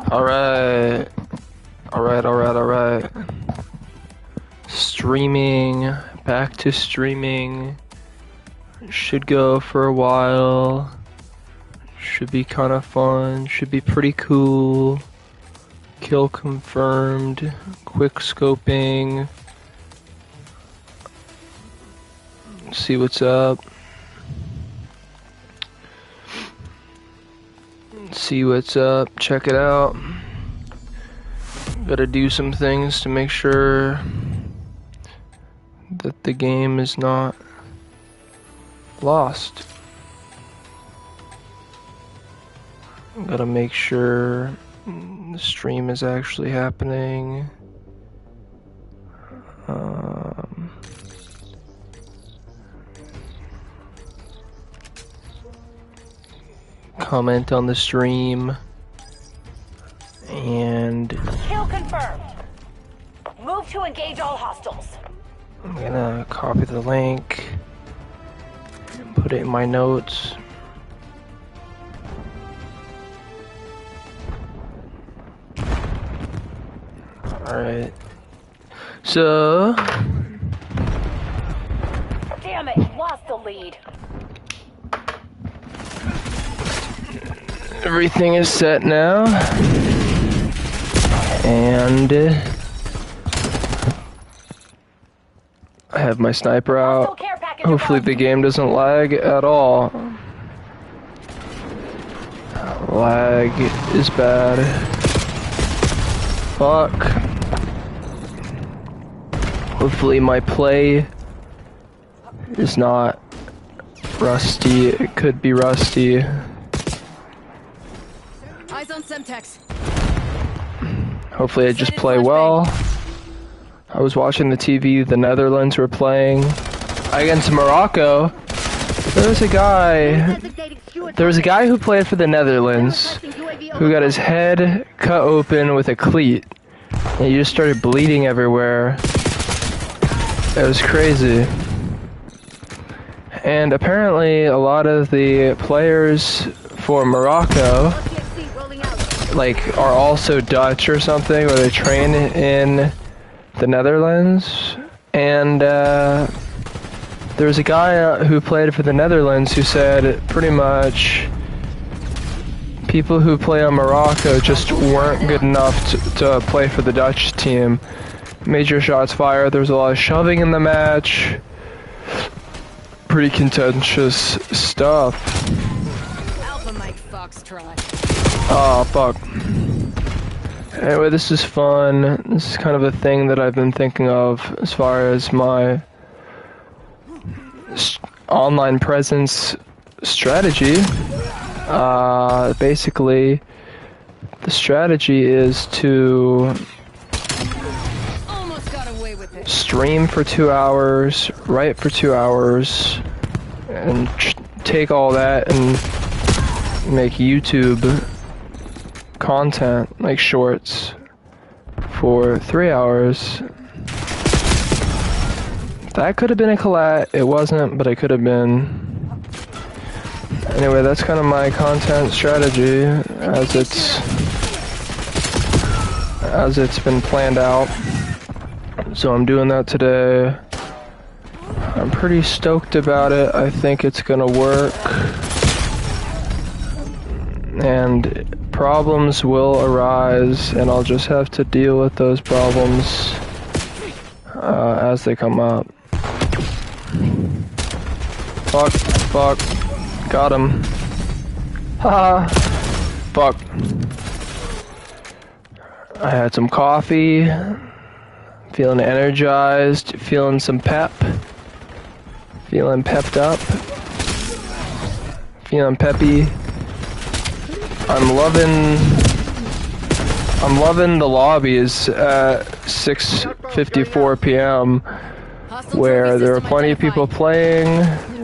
Alright. Alright. Streaming. Back to streaming. Should go for a while. Should be kind of fun. Should be pretty cool. Kill confirmed. Quickscoping. See what's up. See what's up. Check it out. Gotta do some things to make sure that the game is not lost. Gotta make sure the stream is actually happening. Comment on the stream. And kill confirmed. Move to engage all hostiles. I'm gonna copy the link and put it in my notes. Alright. So damn it, lost the lead. Everything is set now. And I have my sniper out. Hopefully the game doesn't lag at all. Lag is bad. Fuck. Hopefully my play is not rusty. It could be rusty. Eyes on Semtex. Hopefully I just play well. I was watching the TV, the Netherlands were playing against Morocco. There was a guy who played for the Netherlands who got his head cut open with a cleat. And he just started bleeding everywhere. It was crazy. And apparently a lot of the players for Morocco are also Dutch or something, or they train in the Netherlands. And there was a guy who played for the Netherlands who said pretty much people who play on Morocco just weren't good enough to play for the Dutch team. Major shots fired, there was a lot of shoving in the match. Pretty contentious stuff. Alpha Mike Foxtrot. Oh, fuck. Anyway, this is fun. This is kind of a thing that I've been thinking of as far as my online presence strategy. Basically, the strategy is to stream for 2 hours, write for 2 hours, and take all that and make YouTube content, like shorts, for 3 hours. That could have been a collat. It wasn't, but it could have been. Anyway, that's kind of my content strategy as it's been planned out. So I'm doing that today. I'm pretty stoked about it. I think it's gonna work. And problems will arise, and I'll just have to deal with those problems as they come up. Fuck. Got him. Haha. Fuck. I had some coffee. Feeling energized. Feeling some pep. Feeling pepped up. Feeling peppy. I'm loving the lobbies at 6:54 p.m. where there are plenty of people playing,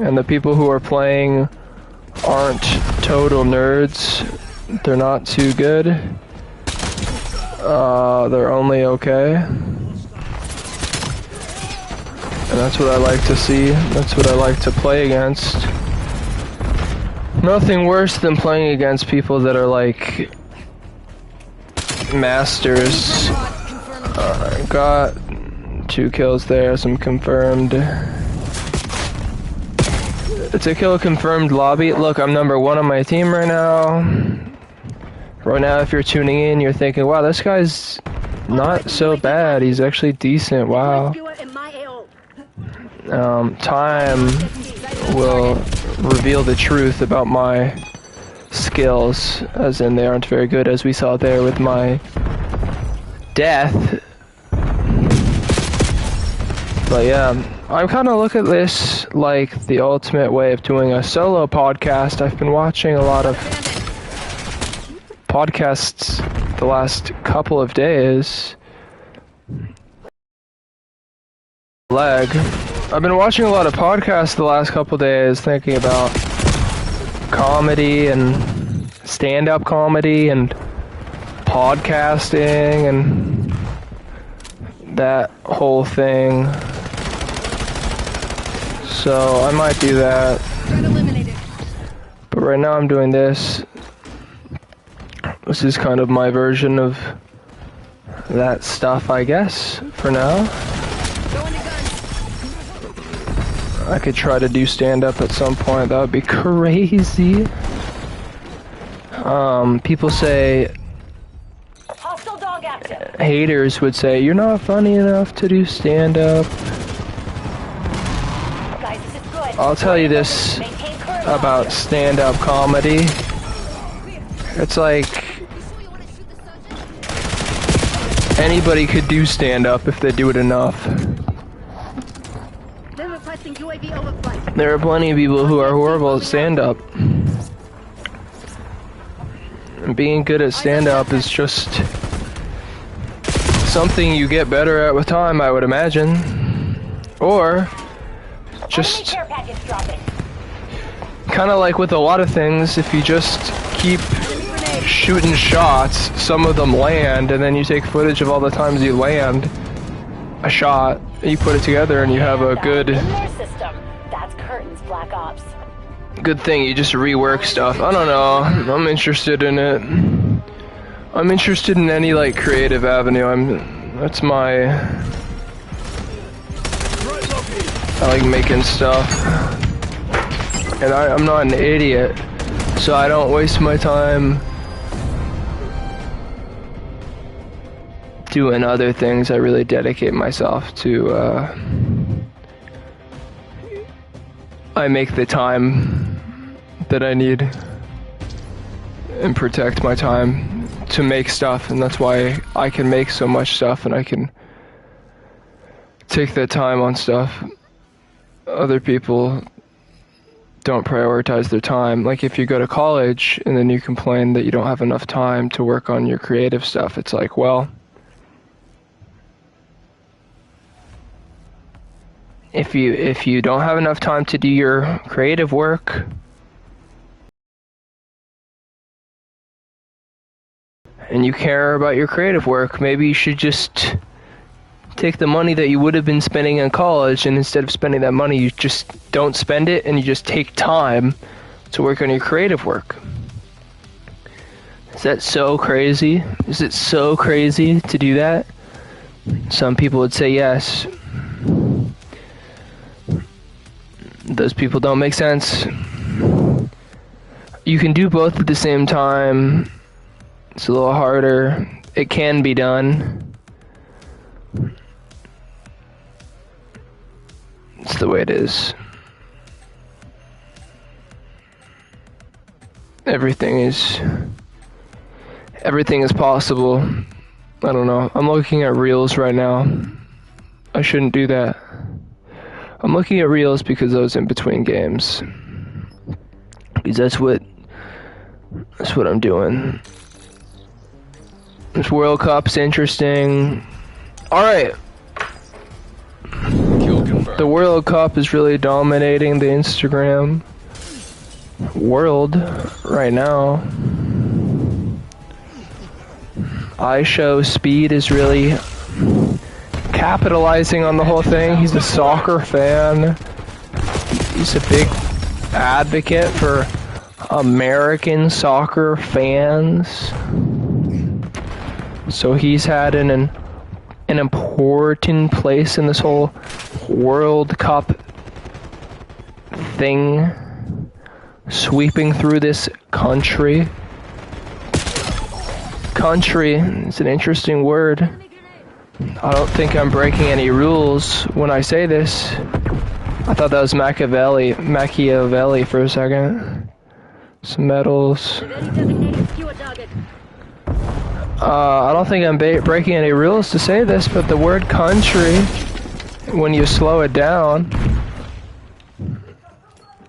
and the people who are playing aren't total nerds. They're not too good. They're only okay. And that's what I like to see. That's what I like to play against. Nothing worse than playing against people that are like Masters. Got 2 kills there, some confirmed. It's a kill confirmed lobby. Look, I'm number 1 on my team right now. Right now, if you're tuning in, you're thinking, wow, this guy's not so bad. He's actually decent. Wow. Time will reveal the truth about my skills, as in they aren't very good, as we saw there with my death. But yeah, I kind of look at this like the ultimate way of doing a solo podcast. I've been watching a lot of podcasts the last couple of days. I've been watching a lot of podcasts the last couple of days, thinking about comedy and stand-up comedy and podcasting and that whole thing. So I might do that. But right now I'm doing this. This is kind of my version of that stuff, I guess, for now. I could try to do stand-up at some point. That would be crazy. People say, Hostile dog active. haters would say, you're not funny enough to do stand-up. Guys, this is good. I'll tell you this Maintain current about posture. stand-up comedy. It's like anybody could do stand-up if they do it enough. There are plenty of people who are horrible at stand-up. And being good at stand-up is just something you get better at with time, I would imagine. Or just Care package dropping. kind of like with a lot of things, if you just keep shooting shots, some of them land, and then you take footage of all the times you land a shot, and you put it together, and you have a good In their system. That's Curtain's Black Ops. good thing. You just rework stuff. I don't know. I'm interested in it. I'm interested in any like creative avenue. That's my. I like making stuff, and I'm not an idiot, so I don't waste my time doing other things. I really dedicate myself to. I make the time that I need and protect my time to make stuff, and that's why I can make so much stuff and I can take that time on stuff. Other people don't prioritize their time. Like if you go to college and then you complain that you don't have enough time to work on your creative stuff, it's like, well, if you don't have enough time to do your creative work, and you care about your creative work, maybe you should just take the money that you would have been spending in college, and instead of spending that money, you just don't spend it, and you just take time to work on your creative work. Is that so crazy? Is it so crazy to do that? Some people would say yes. Those people don't make sense. You can do both at the same time. It's a little harder. It can be done. It's the way it is. Everything is possible. I don't know. I'm looking at reels right now. I shouldn't do that. I'm looking at reels because I was in between games. Because that's what I'm doing. This World Cup's interesting. Alright. The World Cup is really dominating the Instagram world right now. iShow Speed is really capitalizing on the whole thing. He's a soccer fan. He's a big advocate for American soccer fans. so he's had an important place in this whole World Cup thing, sweeping through this country. Country is an interesting word. I don't think I'm breaking any rules when I say this. I thought that was Machiavelli for a second. Some medals. I don't think I'm breaking any rules to say this, but the word country, when you slow it down,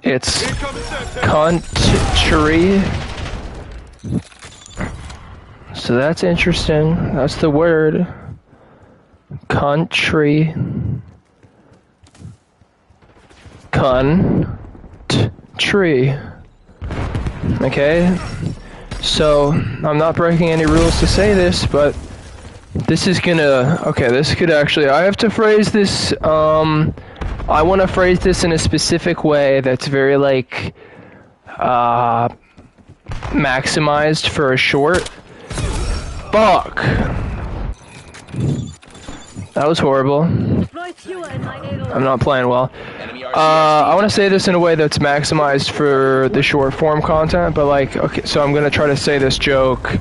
it's country. So that's interesting. That's the word. Country. Tree. Okay? So, I'm not breaking any rules to say this, but this is gonna... Okay, this could actually... I have to phrase this, I want to phrase this in a specific way that's very, like, maximized for a short. Fuck! That was horrible. I'm not playing well. I want to say this in a way that's maximized for the short form content, but like, okay, so I'm gonna try to say this joke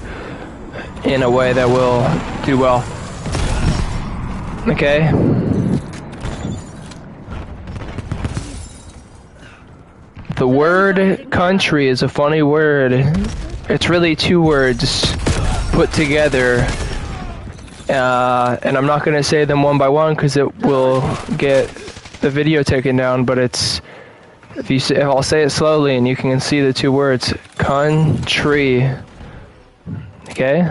in a way that will do well. Okay? The word country is a funny word. It's really two words put together. And I'm not going to say them one by one because it will get the video taken down, but it's, if I'll say it slowly and you can see the two words, country. Okay?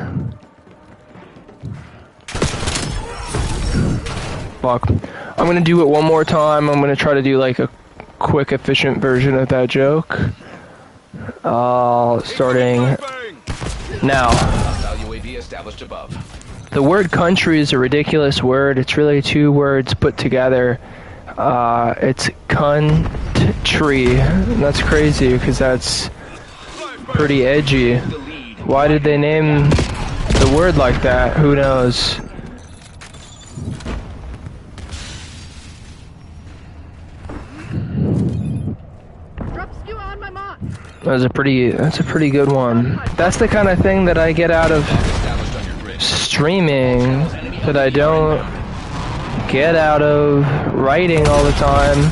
Fuck. I'm going to do it one more time. I'm going to try to do like a quick, efficient version of that joke. Starting now. UAV established above. The word country is a ridiculous word. It's really two words put together. It's country. And that's crazy because that's pretty edgy. Why did they name the word like that? Who knows? That's a pretty good one. That's the kind of thing that I get out of streaming that I don't get out of writing all the time.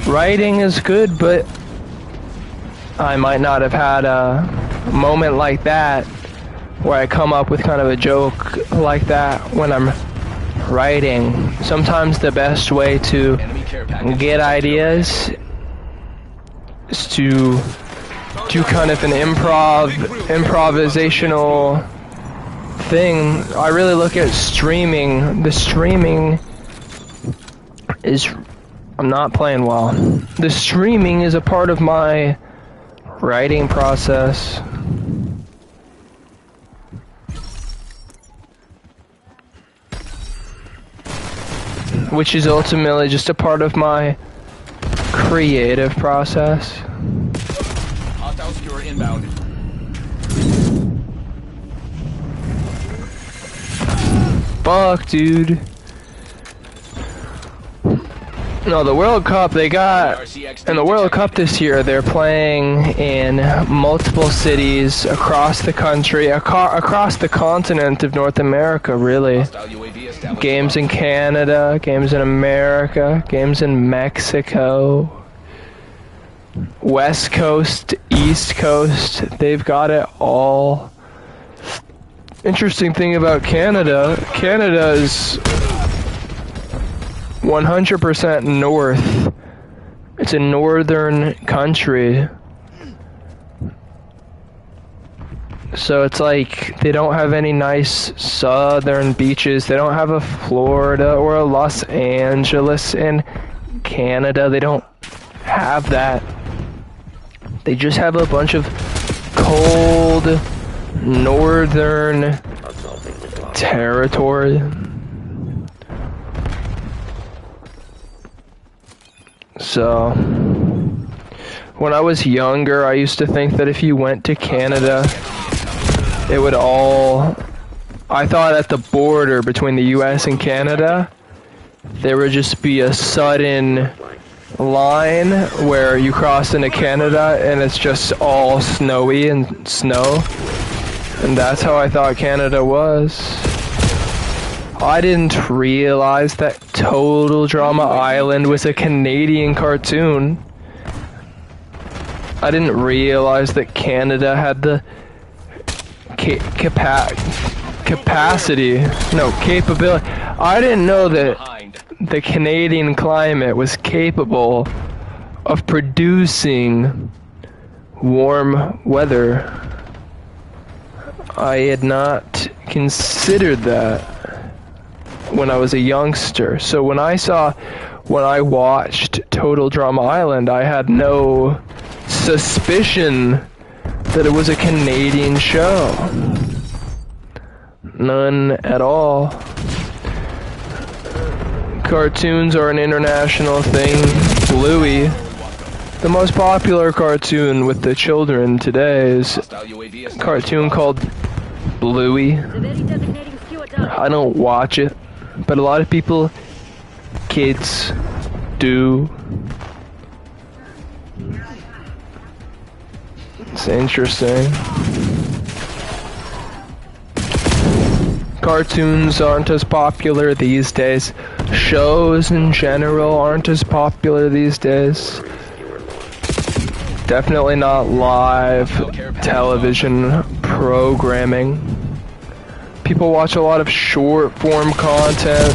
Writing is good, but I might not have had a moment like that where I come up with kind of a joke like that when I'm writing. Sometimes the best way to get ideas is to do kind of an improvisational thing. I really look at streaming. The streaming is... I'm not playing well. The streaming is a part of my writing process. Which is ultimately just a part of my creative process. Hostile secure inbound. Fuck, dude. No, the World Cup they got, in the World Cup this year, they're playing in multiple cities across the country, across the continent of North America, really. Games in Canada, games in America, games in Mexico, West Coast, East Coast, they've got it all. Interesting thing about Canada, Canada is 100% north. It's a northern country. So it's like they don't have any nice southern beaches. They don't have a Florida or a Los Angeles in Canada. They don't have that. They just have a bunch of cold northern territory. So, when I was younger, I used to think that if you went to Canada, it would all I thought at the border between the US and Canada, there would just be a sudden line where you cross into Canada and it's just all snowy and snow. And that's how I thought Canada was. I didn't realize that Total Drama Island was a Canadian cartoon. I didn't realize that Canada had the capability. I didn't know that the Canadian climate was capable of producing warm weather. I had not considered that when I was a youngster. So when I watched Total Drama Island, I had no suspicion that it was a Canadian show. None at all. Cartoons are an international thing. Bluey, the most popular cartoon with the children today, is a cartoon called Bluey. I don't watch it, but a lot of people, kids, do. It's interesting. Cartoons aren't as popular these days. Shows in general aren't as popular these days. Definitely not live television programming. People watch a lot of short form content.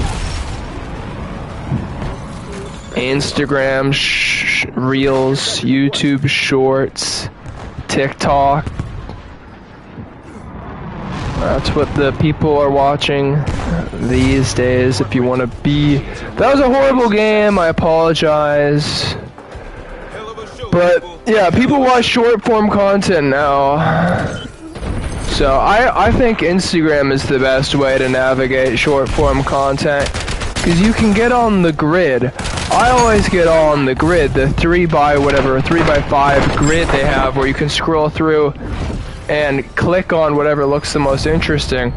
Instagram Reels, YouTube Shorts, TikTok. That's what the people are watching these days. If you want to be... That was a horrible game, I apologize. But, yeah, people watch short form content now. So, I think Instagram is the best way to navigate short form content. Because you can get on the grid. I always get on the grid, the 3x5 grid they have, where you can scroll through and click on whatever looks the most interesting.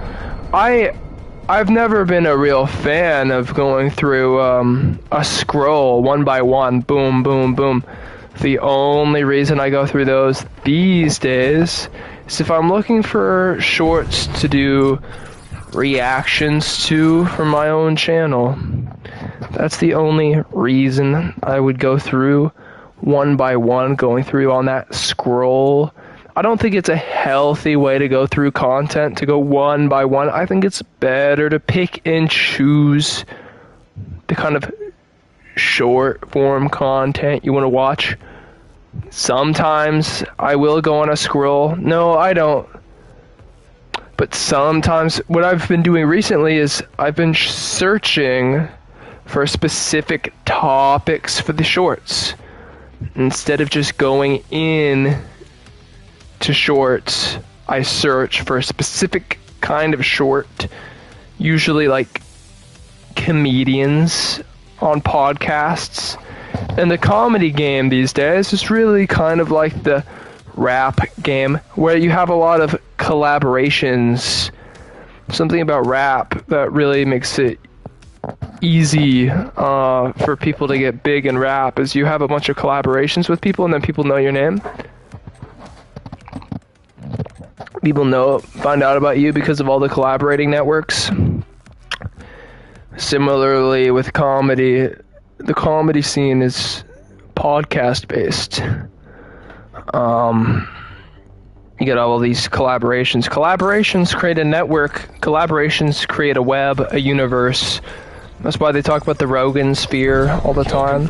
I've never been a real fan of going through a scroll one by one, boom, boom, boom. The only reason I go through those these days is if I'm looking for shorts to do reactions to from my own channel. That's the only reason I would go through one by one, going through on that scroll. I don't think it's a healthy way to go through content, to go one by one. I think it's better to pick and choose the kind of short form content you want to watch. Sometimes I will go on a scroll. No, I don't. But sometimes what I've been doing recently is I've been searching for specific topics for the shorts. Instead of just going in to shorts, I search for a specific kind of short, usually like comedians on podcasts. And the comedy game these days is really kind of like the rap game, where you have a lot of collaborations. Something about rap that really makes it easy for people to get big in rap is you have a bunch of collaborations with people, and then people know your name. People find out about you because of all the collaborating networks. Similarly with comedy, the comedy scene is podcast based. You get all of these collaborations. Collaborations create a network. Collaborations create a web, a universe. That's why they talk about the Rogan sphere all the time.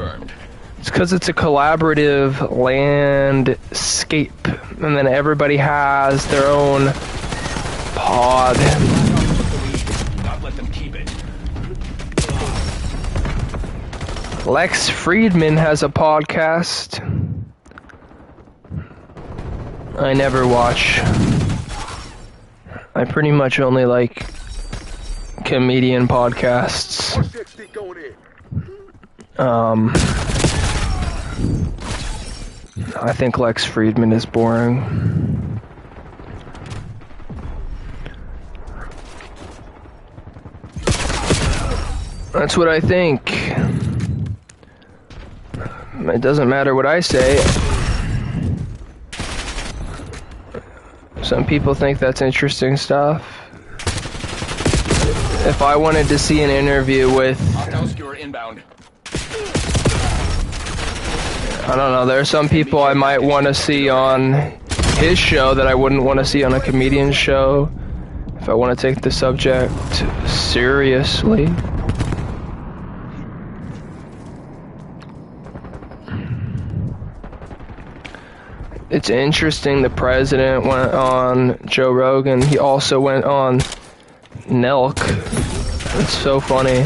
It's because it's a collaborative landscape, and then everybody has their own pod. Not let them keep it. Lex Friedman has a podcast. I never watch. I pretty much only like comedian podcasts. I think Lex Friedman is boring. That's what I think. It doesn't matter what I say. Some people think that's interesting stuff. If I wanted to see an interview with... Hostile skewer inbound. I don't know, there are some people I might want to see on his show that I wouldn't want to see on a comedian's show. If I want to take the subject seriously. It's interesting the president went on Joe Rogan. He also went on Nelk. It's so funny.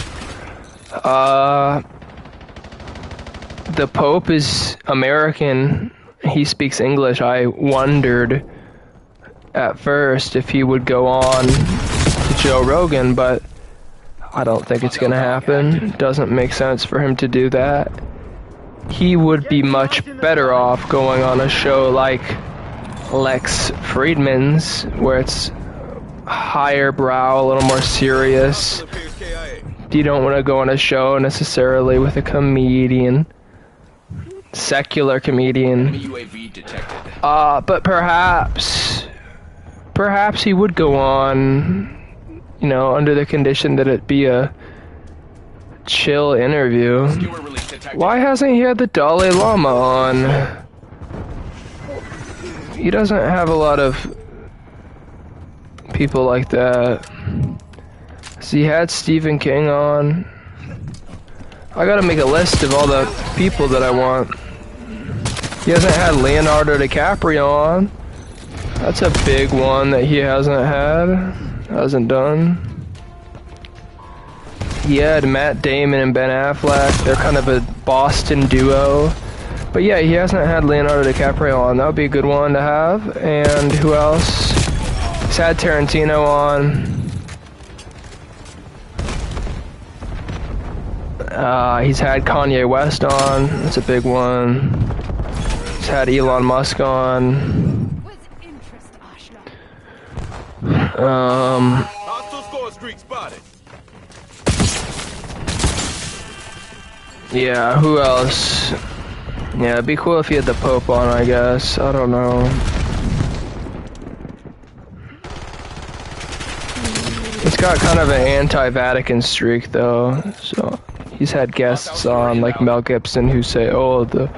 The Pope is American. He speaks English. I wondered at first if he would go on to Joe Rogan, but I don't think it's gonna happen. It doesn't make sense for him to do that. He would be much better off going on a show like Lex Friedman's, where it's higher brow, a little more serious. You don't want to go on a show necessarily with a comedian, secular comedian. UAV detected. But perhaps he would go on, you know, under the condition that it be a chill interview. Skewer release detected. Why hasn't he had the Dalai Lama on? He doesn't have a lot of people like that. So he had Stephen King on. I gotta make a list of all the people that I want. He hasn't had Leonardo DiCaprio on. That's a big one that he hasn't done. He had Matt Damon and Ben Affleck. They're kind of a Boston duo. But yeah, he hasn't had Leonardo DiCaprio on. That would be a good one to have. And who else? He's had Tarantino on. He's had Kanye West on. That's a big one. He's had Elon Musk on. With interest, Ashna. Hostile score streak spotted. Yeah, who else? Yeah, it'd be cool if he had the Pope on, I guess. I don't know. He's got kind of an anti-Vatican streak, though. So he's had guests on, like Mel Gibson, who say, "Oh, the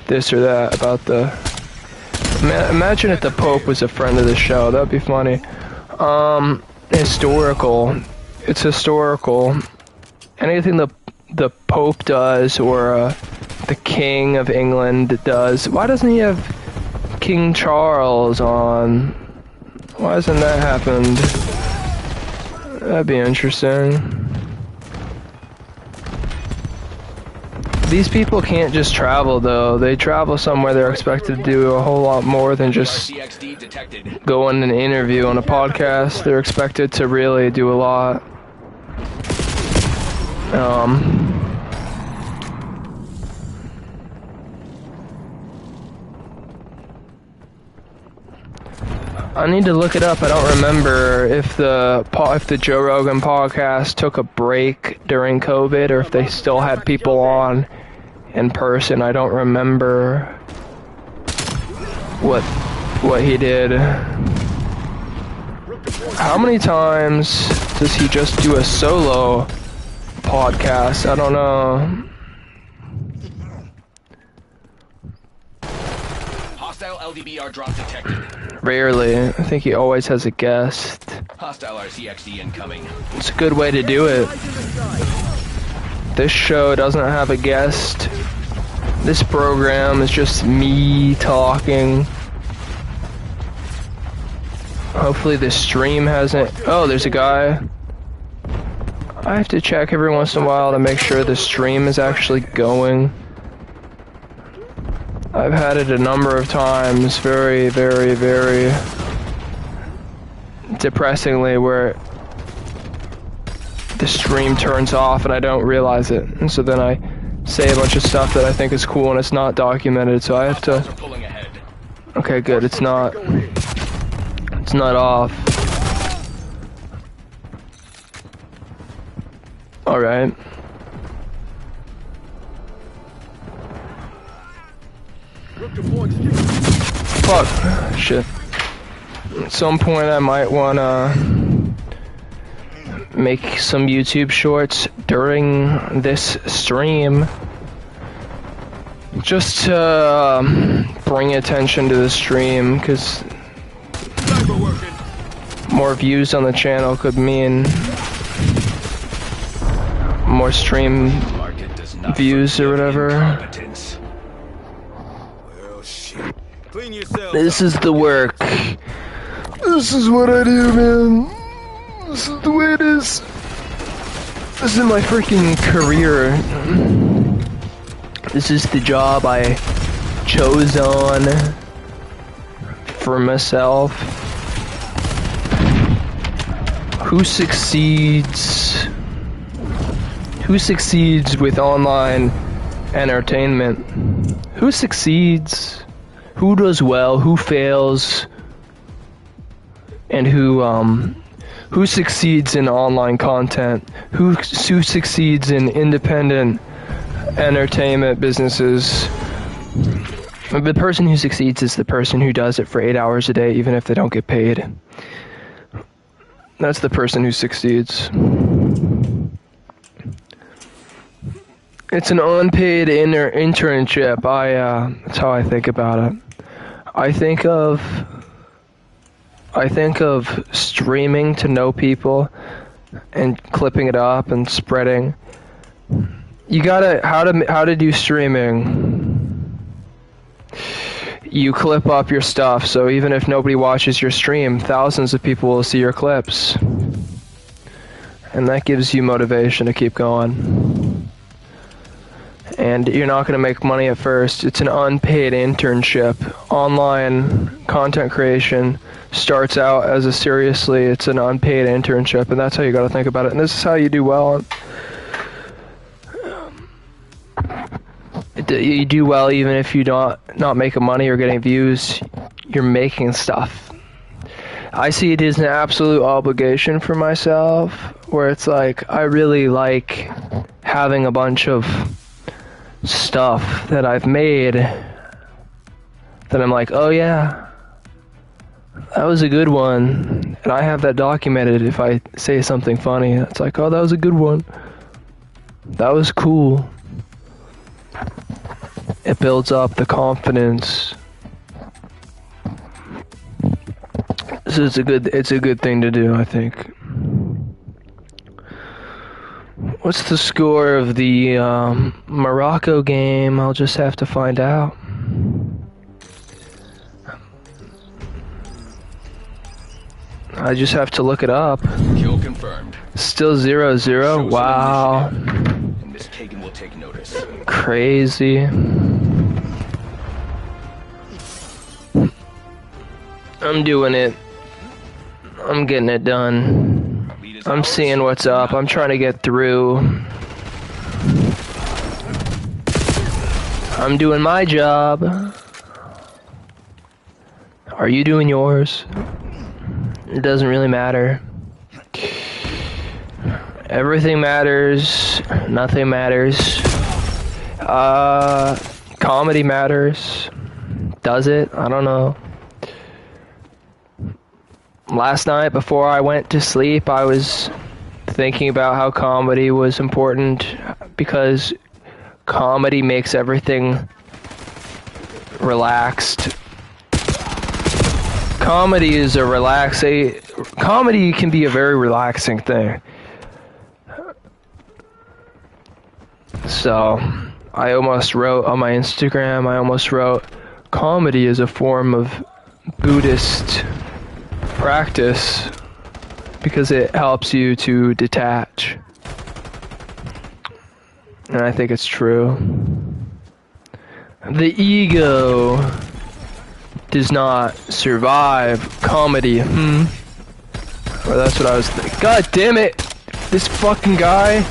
this or that about the." Imagine if the Pope was a friend of the show. That'd be funny. Historical. It's historical. Anything the Pope does, or the King of England does. Why doesn't he have King Charles on? Why hasn't that happened? That'd be interesting. These people can't just travel, though. They travel somewhere, they're expected to do a whole lot more than just go on an interview on a podcast. They're expected to really do a lot. I need to look it up. I don't remember if the Joe Rogan podcast took a break during COVID or if they still had people on in person. I don't remember what he did. How many times does he just do a solo podcast? I don't know. Hostile LDBR drop detected. Rarely. I think he always has a guest. Hostile RCXD incoming. It's a good way to do it. This show doesn't have a guest. This program is just me talking. Hopefully the stream hasn't... Oh, there's a guy. I have to check every once in a while to make sure the stream is actually going. I've had it a number of times, very, very, very depressingly, where the stream turns off and I don't realize it. And so then I say a bunch of stuff that I think is cool and it's not documented, so I have to... Okay, good, it's not off. Alright. Fuck. Shit. At some point I might wanna make some YouTube shorts during this stream. Just to bring attention to the stream, because more views on the channel could mean more stream views or whatever. This is the work. This is what I do, man. This is the way it is. This is my freaking career. This is the job I chose on for myself. Who succeeds? Who succeeds with online entertainment? Who succeeds? Who does well? Who fails? And who succeeds in online content? Who succeeds in independent entertainment businesses? The person who succeeds is the person who does it for 8 hours a day, even if they don't get paid. That's the person who succeeds. It's an unpaid internship. That's how I think about it. I think of streaming to know people and clipping it up and spreading. You gotta, how to do streaming. You clip up your stuff, so even if nobody watches your stream, thousands of people will see your clips. And that gives you motivation to keep going. And you're not gonna make money at first. It's an unpaid internship. Online content creation starts out as it's an unpaid internship, and that's how you gotta think about it. And this is how you do well. You do well even if you not making money or getting views. You're making stuff. I see it as an absolute obligation for myself, where it's like I really like having a bunch of stuff that I've made that I'm like, oh yeah, that was a good one, and I have that documented. If I say something funny, it's like, oh, that was a good one, that was cool. It builds up the confidence. So it's a good thing to do, I think. What's the score of the Morocco game? I'll just have to find out. I just have to look it up. Kill confirmed. Still 0-0. Wow. And Miss Kagan will take notice. Crazy. I'm doing it. I'm getting it done. I'm seeing what's up. I'm trying to get through. I'm doing my job. Are you doing yours? It doesn't really matter. Everything matters. Nothing matters. Comedy matters. Does it? I don't know. Last night, before I went to sleep, I was thinking about how comedy was important because comedy makes everything relaxed. Comedy can be a very relaxing thing. So, I almost wrote on my Instagram, comedy is a form of Buddhist practice because it helps you to detach. And I think it's true. The ego does not survive comedy. Well, that's what I was thinking. God damn it! This fucking guy!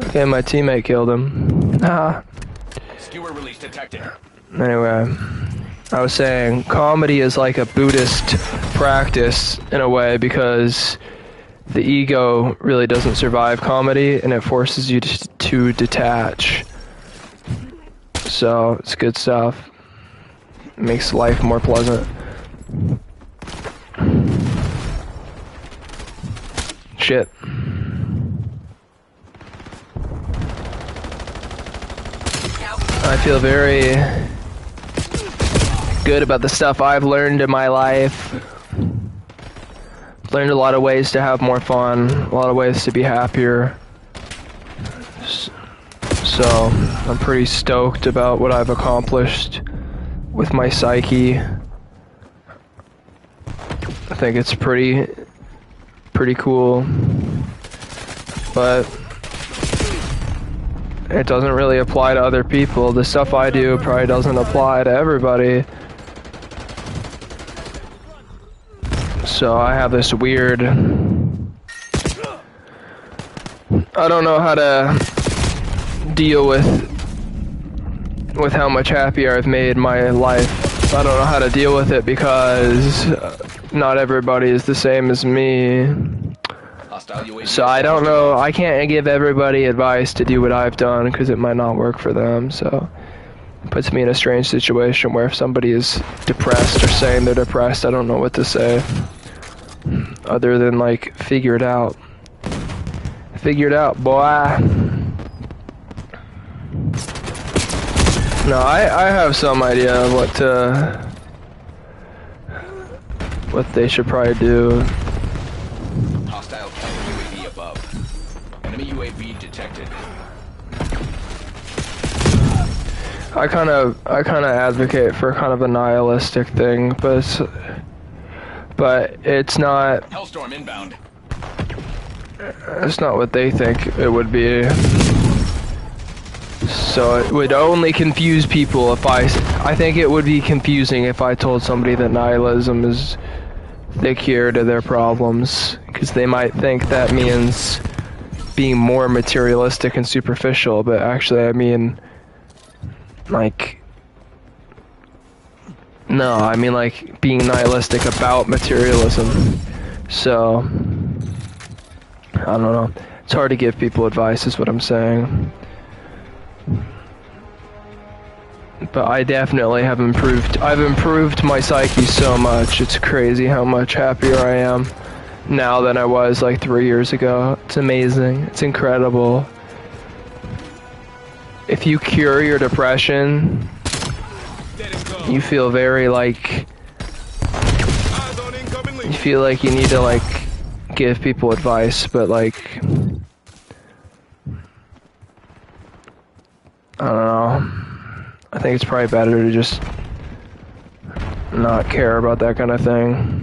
Okay, my teammate killed him. Skewer release detected. Anyway, I was saying comedy is like a Buddhist practice in a way because the ego really doesn't survive comedy, and it forces you to detach. So it's good stuff. It makes life more pleasant. Shit. I feel very good about the stuff I've learned in my life. Learned a lot of ways to have more fun, a lot of ways to be happier. So I'm pretty stoked about what I've accomplished with my psyche. I think it's pretty cool, but it doesn't really apply to other people. The stuff I do probably doesn't apply to everybody. So I have this weird, I don't know how to deal with how much happier I've made my life. I don't know how to deal with it because not everybody is the same as me. So I don't know, I can't give everybody advice to do what I've done because it might not work for them. So it puts me in a strange situation where if somebody is depressed or saying they're depressed, I don't know what to say. Other than like, figure it out. Figure it out, boy. No, I have some idea of what they should probably do. Hostile UAV above. Enemy UAV detected. I kind of advocate for kind of a nihilistic thing, but it's not. Hellstorm inbound. It's not what they think it would be. So it would only confuse people if I think it would be confusing if I told somebody that nihilism is the cure to their problems, because they might think that means being more materialistic and superficial, but actually I mean like, no, I mean like being nihilistic about materialism. So I don't know, it's hard to give people advice is what I'm saying. But I definitely have improved. I've improved my psyche so much. It's crazy how much happier I am now than I was like 3 years ago. It's amazing. It's incredible. If you cure your depression, you feel very like, you feel like you need to like give people advice, but like, I don't know. I think it's probably better to just not care about that kind of thing.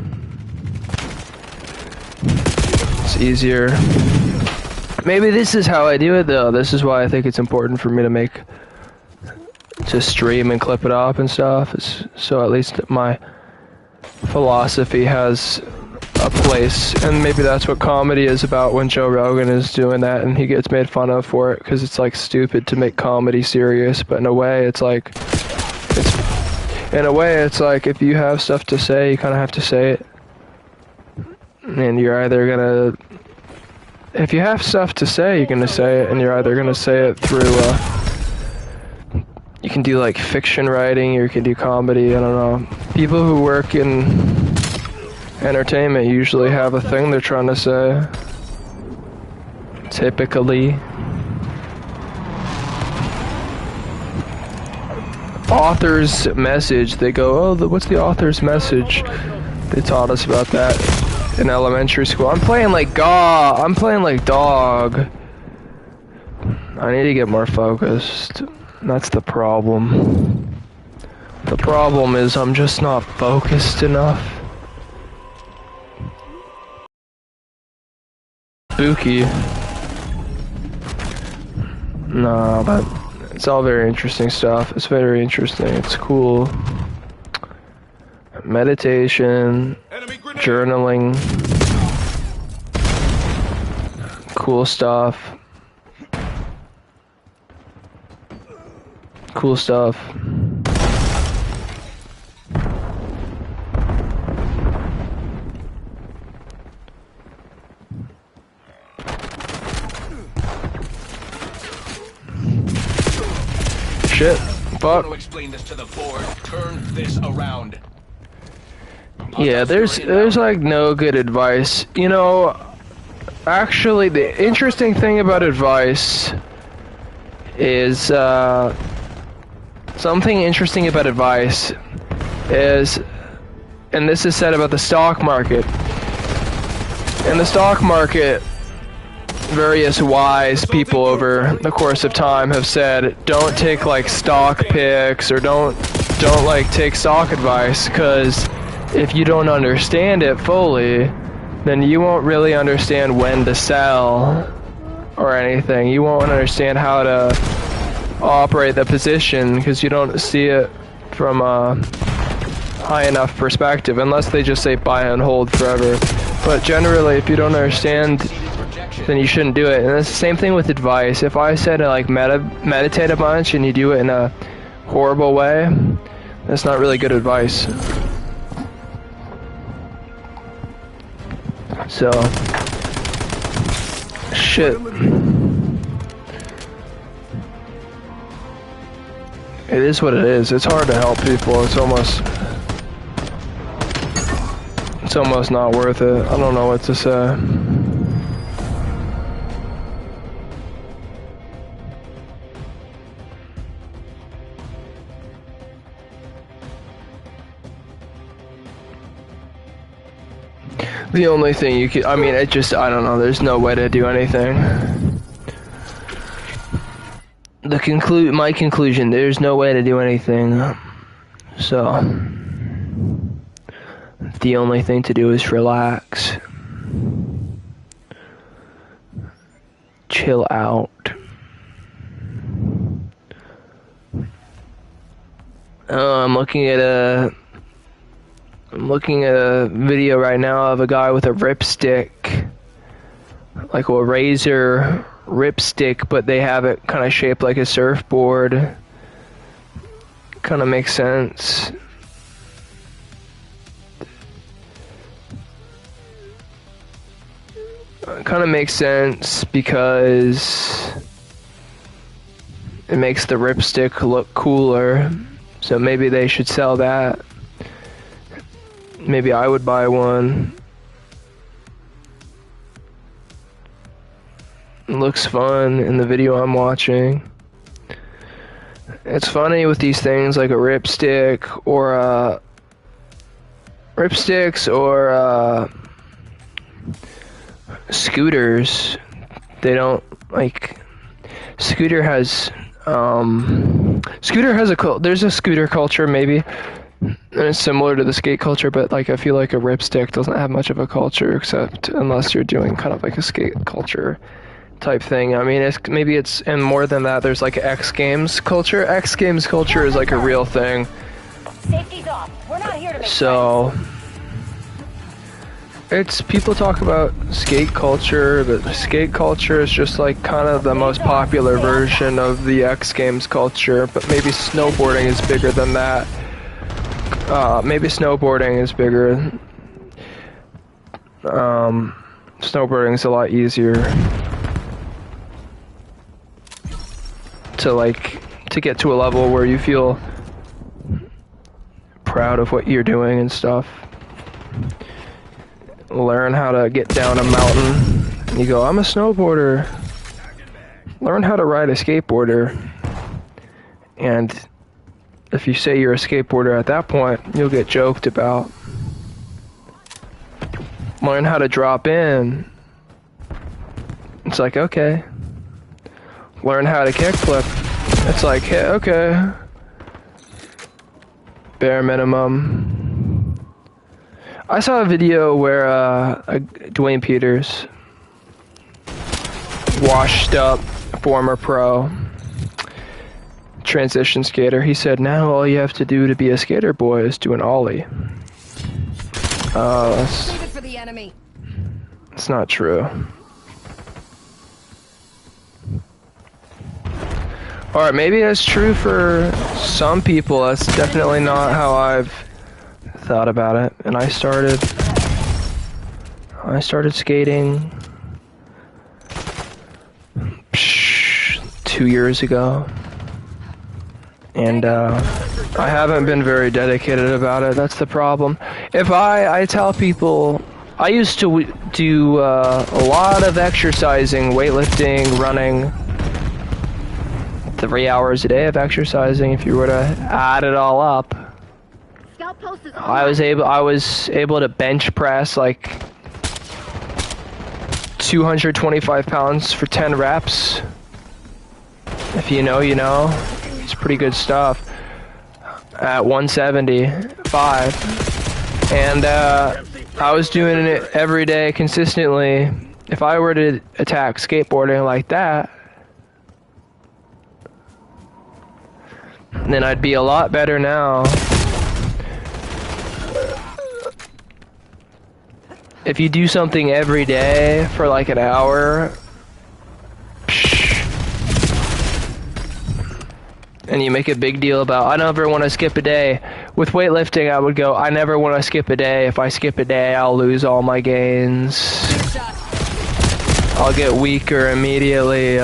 It's easier. Maybe this is how I do it though. This is why I think it's important for me to stream and clip it up and stuff. So at least my philosophy has a place, and maybe that's what comedy is about when Joe Rogan is doing that and he gets made fun of for it because it's like stupid to make comedy serious, but in a way it's like if you have stuff to say, you kind of have to say it, and you're either gonna, if you have stuff to say, you're gonna say it, and you're either gonna say it through you can do like fiction writing, or you can do comedy. I don't know. People who work in entertainment usually have a thing they're trying to say. Typically. Author's message, they go, oh, what's the author's message? They taught us about that in elementary school. I'm playing like dog. I need to get more focused. That's the problem. The problem is I'm just not focused enough. Spooky. No, but it's all very interesting stuff. It's very interesting. It's cool. Meditation, journaling, cool stuff. Cool stuff. shit. I Fuck. want to explain this to the board. Turn this around. Yeah, there's like no good advice. You know, actually the interesting thing about advice is something interesting about advice is, and this is said about the stock market. In the stock market, various wise people over the course of time have said, don't take like stock picks or don't like take stock advice, because if you don't understand it fully, then you won't really understand when to sell or anything. You won't understand how to operate the position because you don't see it from a high enough perspective, unless they just say buy and hold forever. But generally, if you don't understand, then you shouldn't do it. And it's the same thing with advice. If I said to like meditate a bunch and you do it in a horrible way, that's not really good advice. So, shit. It is what it is. It's hard to help people. It's almost not worth it. I don't know what to say. The only thing you can, I mean, I don't know, there's no way to do anything. My conclusion, there's no way to do anything. So, the only thing to do is relax. Chill out. I'm looking at a video right now of a guy with a ripstick, like a razor ripstick, but they have it kind of shaped like a surfboard. Kind of makes sense. Kind of makes sense because it makes the ripstick look cooler. So maybe they should sell that. Maybe I would buy one. It looks fun in the video I'm watching. It's funny with these things like a ripstick or scooters. They don't like. Scooter has there's a scooter culture maybe. And it's similar to the skate culture, but like I feel like a ripstick doesn't have much of a culture, except unless you're doing kind of like a skate culture type thing. I mean, and more than that, there's like X Games culture. X Games culture is like a real thing. Safety's off. We're not here to make So people talk about skate culture, but skate culture is just like kind of the most popular version of the X Games culture, but maybe snowboarding is bigger than that. Maybe snowboarding is bigger. Snowboarding is a lot easier to get to a level where you feel proud of what you're doing and stuff. Learn how to get down a mountain. You go, I'm a snowboarder. Learn how to ride a skateboarder. And if you say you're a skateboarder at that point, you'll get joked about. Learn how to drop in. It's like, okay. Learn how to kickflip. It's like, hey, okay. Bare minimum. I saw a video where Dwayne Peters, washed up former pro transition skater, he said now all you have to do to be a skater boy is do an ollie. Leave it for the enemy. It's not true. Alright, maybe that's true for some people. That's definitely not how I've thought about it. And I started skating 2 years ago. And I haven't been very dedicated about it. That's the problem. If I tell people, I used to do a lot of exercising, weightlifting, running, 3 hours a day of exercising. If you were to add it all up, Scout post is I was able to bench press like 225 pounds for 10 reps. If you know, you know. It's pretty good stuff. At 175. And I was doing it every day consistently. If I were to attack skateboarding like that, then I'd be a lot better now. If you do something every day for like an hour, and you make a big deal about, I never want to skip a day. With weightlifting, I would go, I never want to skip a day. If I skip a day, I'll lose all my gains. I'll get weaker immediately.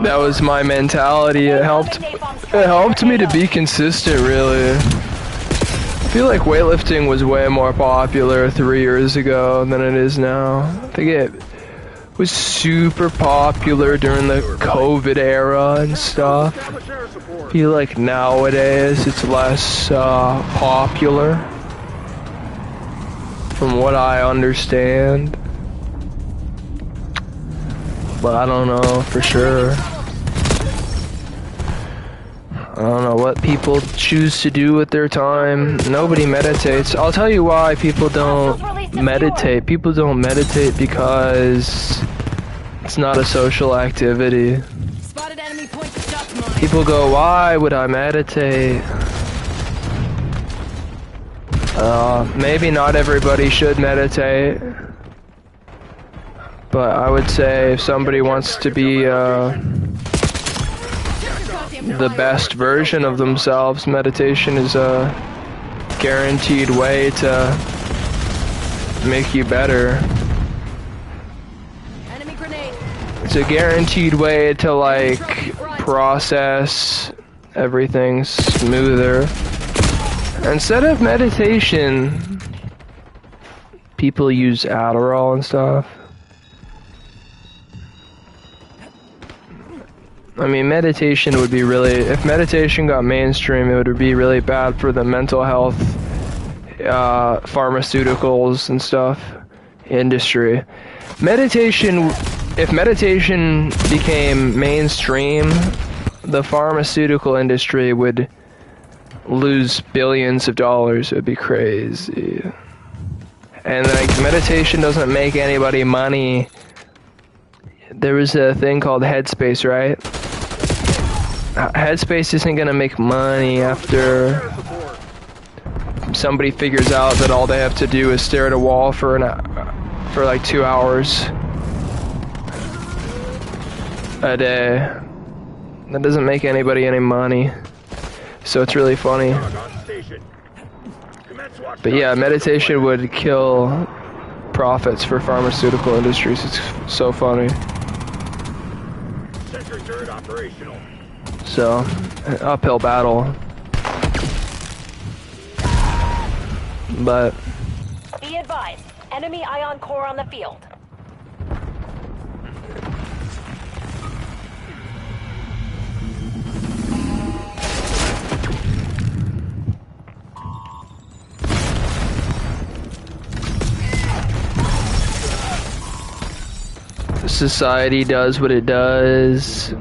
That was my mentality. It helped me to be consistent, really. I feel like weightlifting was way more popular 3 years ago than it is now. I think it was super popular during the COVID era and stuff. I feel like nowadays it's less popular, from what I understand. But I don't know for sure. I don't know what people choose to do with their time. Nobody meditates. I'll tell you why people don't meditate. People don't meditate because it's not a social activity. Spotted enemy point to duck mine. People go, why would I meditate? Maybe not everybody should meditate. But I would say if somebody wants to be the best version of themselves, meditation is a guaranteed way to make you better. Enemy grenade. It's a guaranteed way to like process everything smoother. Instead of meditation, people use Adderall and stuff. I mean, meditation would be really, if meditation got mainstream, it would be really bad for the mental health, pharmaceuticals and stuff industry. Meditation, if meditation became mainstream, the pharmaceutical industry would lose billions of dollars. It would be crazy. And like, meditation doesn't make anybody money. There was a thing called Headspace, right? Headspace isn't gonna make money after somebody figures out that all they have to do is stare at a wall for like 2 hours a day. That doesn't make anybody any money. So it's really funny. But yeah, meditation would kill profits for pharmaceutical industries. It's so funny. So, an uphill battle. But Be advised, enemy ion core on the field. society does what it does.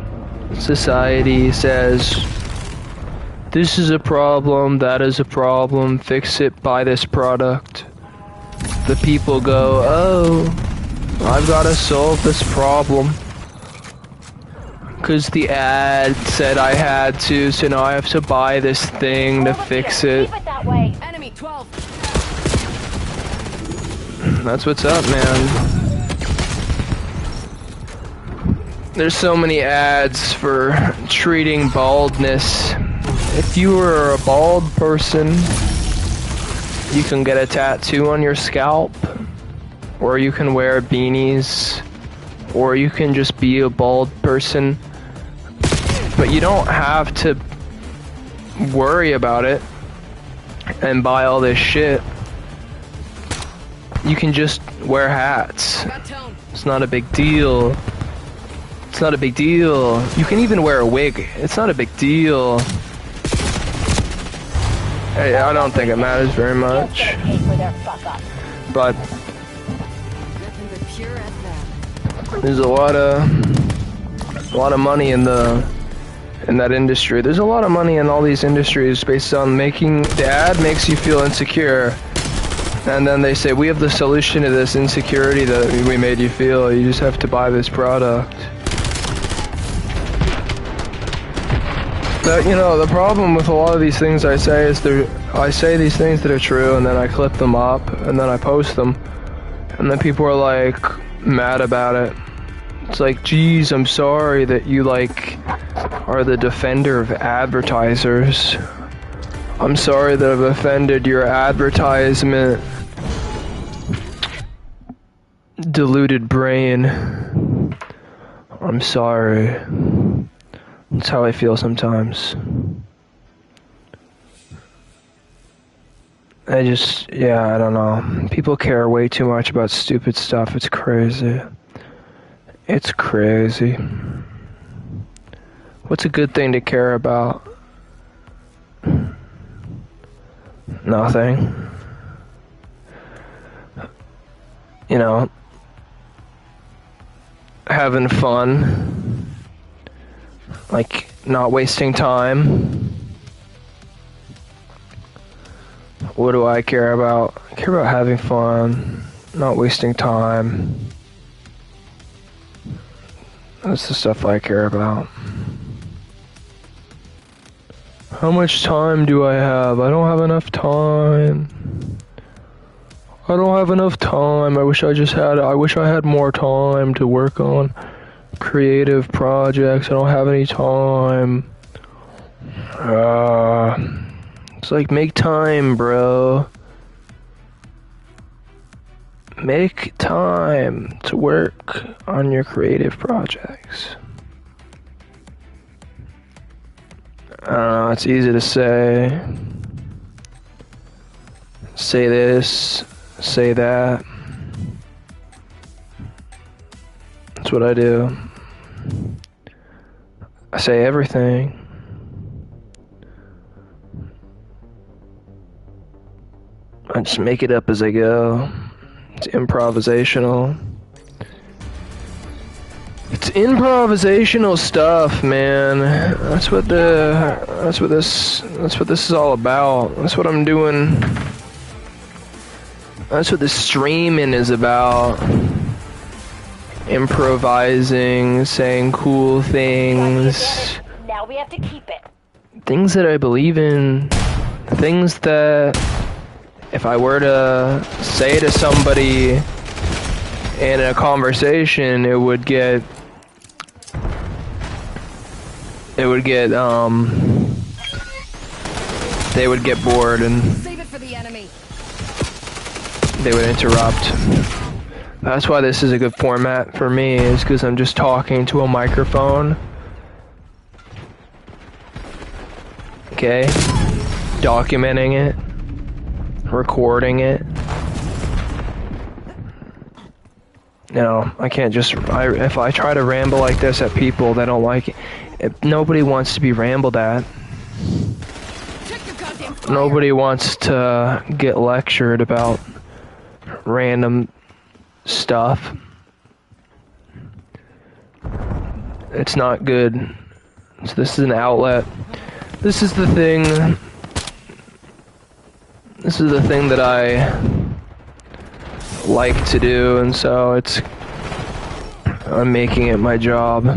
Society says, this is a problem, that is a problem, fix it, buy this product. The people go, oh, I've got to solve this problem. Because the ad said I had to, so now I have to buy this thing to fix it. Keep it that way. Enemy 12. That's what's up, man. There's so many ads for treating baldness. If you were a bald person, you can get a tattoo on your scalp, or you can wear beanies, or you can just be a bald person. But you don't have to worry about it and buy all this shit. You can just wear hats. It's not a big deal. It's not a big deal. You can even wear a wig. It's not a big deal. Hey, I don't think it matters very much. But there's a lot of money in that industry. There's a lot of money in all these industries based on making the ad makes you feel insecure. And then they say, we have the solution to this insecurity that we made you feel. You just have to buy this product. But, you know, the problem with a lot of these things I say is I say these things that are true, and then I clip them up, and then I post them. And then people are, like, mad about it. It's like, geez, I'm sorry that you, like, are the defender of advertisers. I'm sorry that I've offended your advertisement deluded brain. I'm sorry. That's how I feel sometimes. I don't know. People care way too much about stupid stuff. It's crazy. It's crazy. What's a good thing to care about? Nothing. You know, having fun. Like, not wasting time. What do I care about? I care about having fun, not wasting time. That's the stuff I care about. How much time do I have? I don't have enough time. I don't have enough time. I wish I had more time to work on creative projects. I don't have any time. It's like, make time, bro. Make time to work on your creative projects. I don't know, it's easy to say. Say this, say that. That's what I do. I say everything. I just make it up as I go. It's improvisational. It's improvisational stuff, man. That's what this is all about. That's what I'm doing. That's what this streaming is about. Improvising, saying cool things. Now we have to keep it. Things that I believe in. Things that if I were to say to somebody in a conversation, they would get bored and Save it for the enemy. they would interrupt. That's why this is a good format for me, is because I'm just talking to a microphone. Okay? Documenting it. Recording it. No, I can't just... if I try to ramble like this at people, they don't like it. Nobody wants to be rambled at. Nobody wants to get lectured about random stuff. It's not good. So this is an outlet. This is the thing. This is the thing that I like to do, and so I'm making it my job.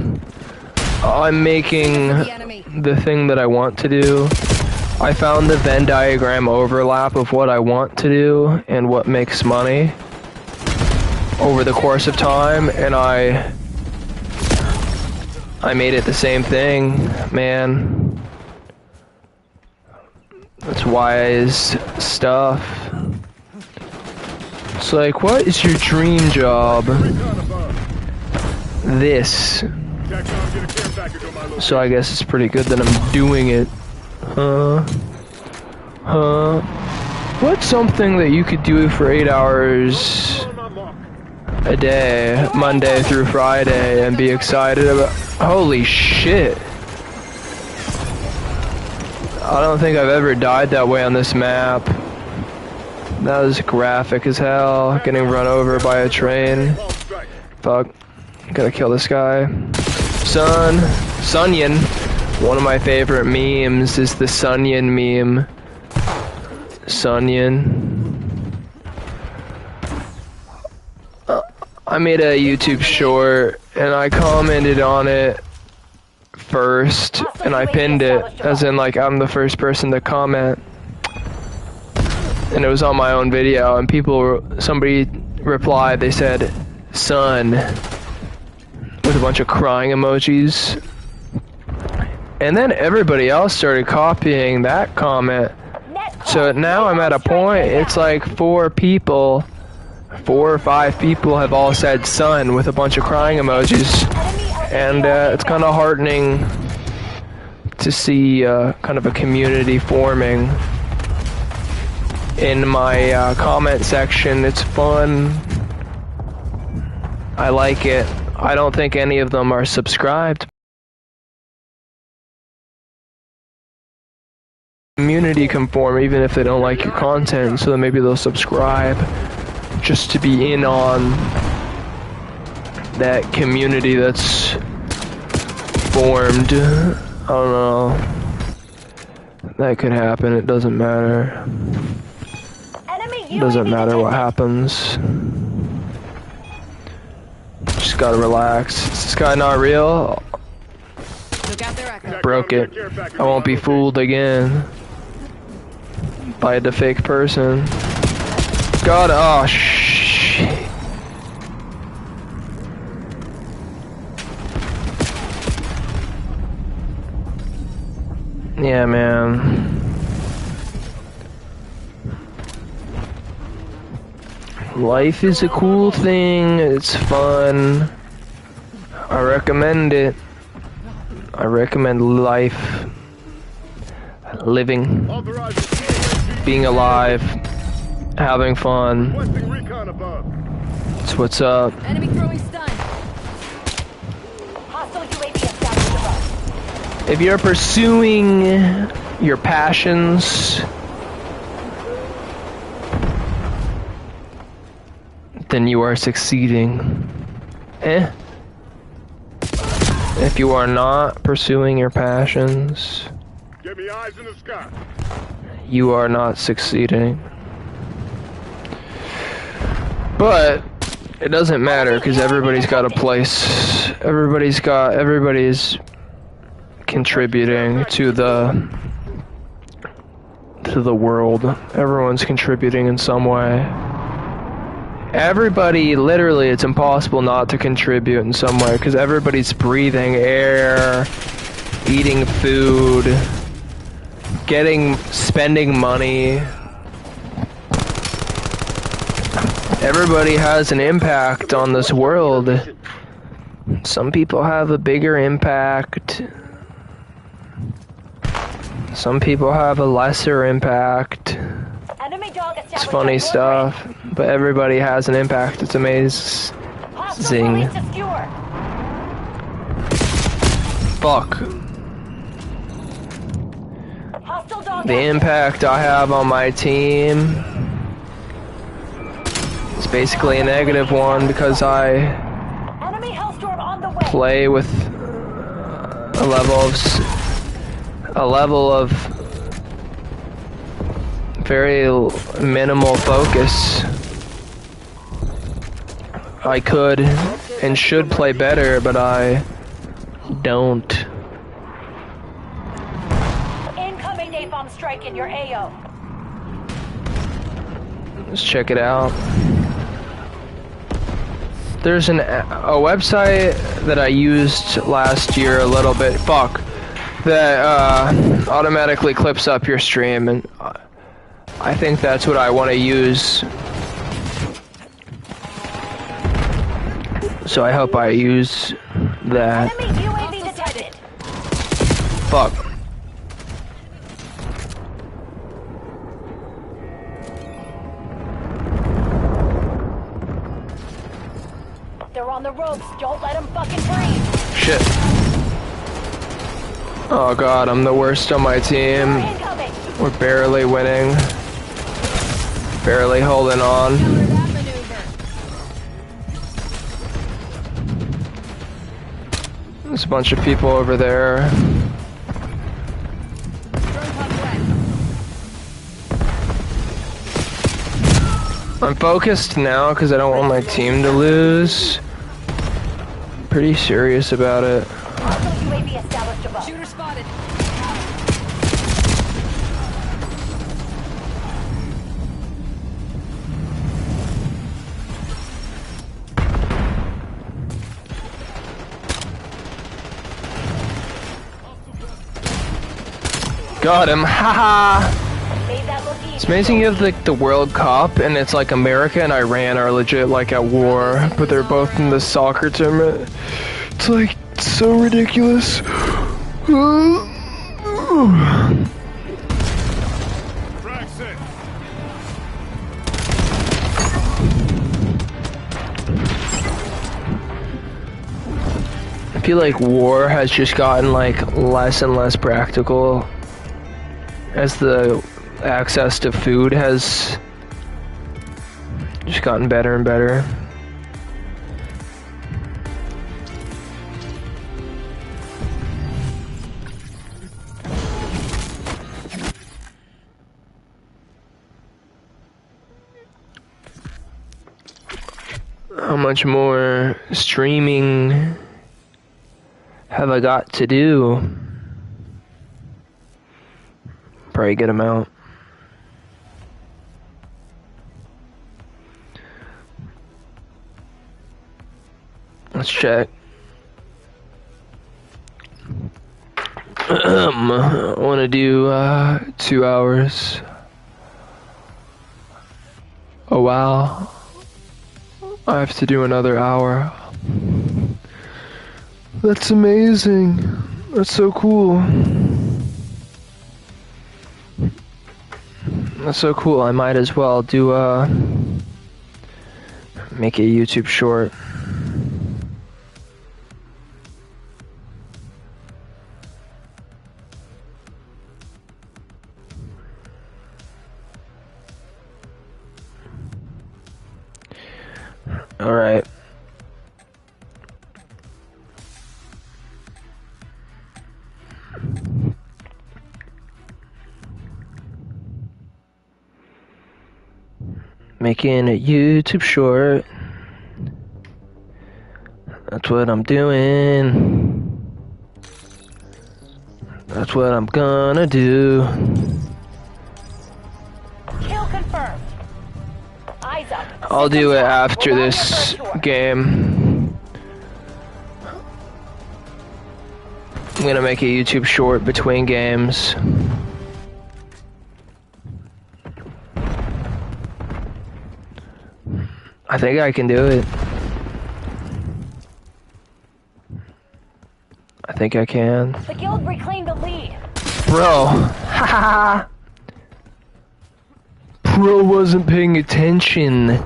I'm making the thing that I want to do. I found the Venn diagram overlap of what I want to do and what makes money over the course of time, and I made it the same thing, man. That's wise stuff. It's like, what is your dream job? this. So I guess it's pretty good that I'm doing it. What's something that you could do for 8 hours a day, Monday through Friday, and be excited about? Holy shit. I don't think I've ever died that way on this map. That was graphic as hell. Getting run over by a train. Fuck. Gotta kill this guy. Sunyan. One of my favorite memes is the Sunyan meme. Sunyan. I made a YouTube short and I commented on it first and I pinned it, as in like I'm the first person to comment. And it was on my own video and somebody replied, they said, "Son," with a bunch of crying emojis. And then everybody else started copying that comment. So now I'm at a point, it's like 4 or 5 people have all said "son" with a bunch of crying emojis. And it's kind of heartening to see kind of a community forming in my comment section. It's fun. I like it. I don't think any of them are subscribed. Community can form even if they don't like your content, so then maybe they'll subscribe just to be in on that community that's formed. I don't know. That could happen. It doesn't matter. It doesn't matter what happens. Just gotta relax. Is this guy not real? Look out their echo. Broke it. I won't be fooled again by the fake person. God, oh shit. Yeah, man. Life is a cool thing. It's fun. I recommend it. I recommend life. Living. Being alive. Having fun. That's what's up. Enemy throwing stun. Hostile UAV established above. If you're pursuing your passions, then you are succeeding. If you are not pursuing your passions, Give me eyes in the sky. you are not succeeding. But it doesn't matter because everybody's got a place. Everybody's contributing to the world. Everyone's contributing in some way. Everybody, literally, it's impossible not to contribute in some way because everybody's breathing air, eating food, spending money. Everybody has an impact on this world. Some people have a bigger impact. Some people have a lesser impact. Enemy dog It's established funny on your stuff, but everybody has an impact. It's amazing. range. Hostile marine secure. Fuck. Hostile dog The active. impact I have on my team is basically a negative one because I Enemy Hellstorm on the way. play with a level of very minimal focus. I could and should play better, but I don't. Incoming napalm strike in your AO. Let's check it out. There's a website that I used last year a little bit. Fuck. That automatically clips up your stream, and I think that's what I want to use. So I hope I use that. Enemy UAV detected. Fuck. They're on the ropes. Don't let them fucking breathe. Shit. Oh god, I'm the worst on my team. Incoming. We're barely winning. Barely holding on. Counter that maneuver. There's a bunch of people over there. Drone pump wet. I'm focused now because I don't want my team to lose. Pretty serious about it. Hostile UAV established above. Shooter spotted. Got him, haha! Made that look easy. It's amazing you have like the World Cup and it's like America and Iran are legit like at war, but they're both in the soccer tournament. It's like so ridiculous. Frag set. I feel like war has just gotten like less and less practical as the access to food has just gotten better and better. How much more streaming have I got to do? Probably a good amount. Let's check. I want to do 2 hours. Oh wow. I have to do another hour. That's amazing. That's so cool. That's so cool. I might as well do make a YouTube short. All right. Making a YouTube short. That's what I'm doing. That's what I'm gonna do. Kill confirmed. Eyes up. I'll do it after this game. I'm gonna make a YouTube short between games. I think I can do it. I think I can. The guild reclaimed the lead. Bro. Haha. Bro wasn't paying attention.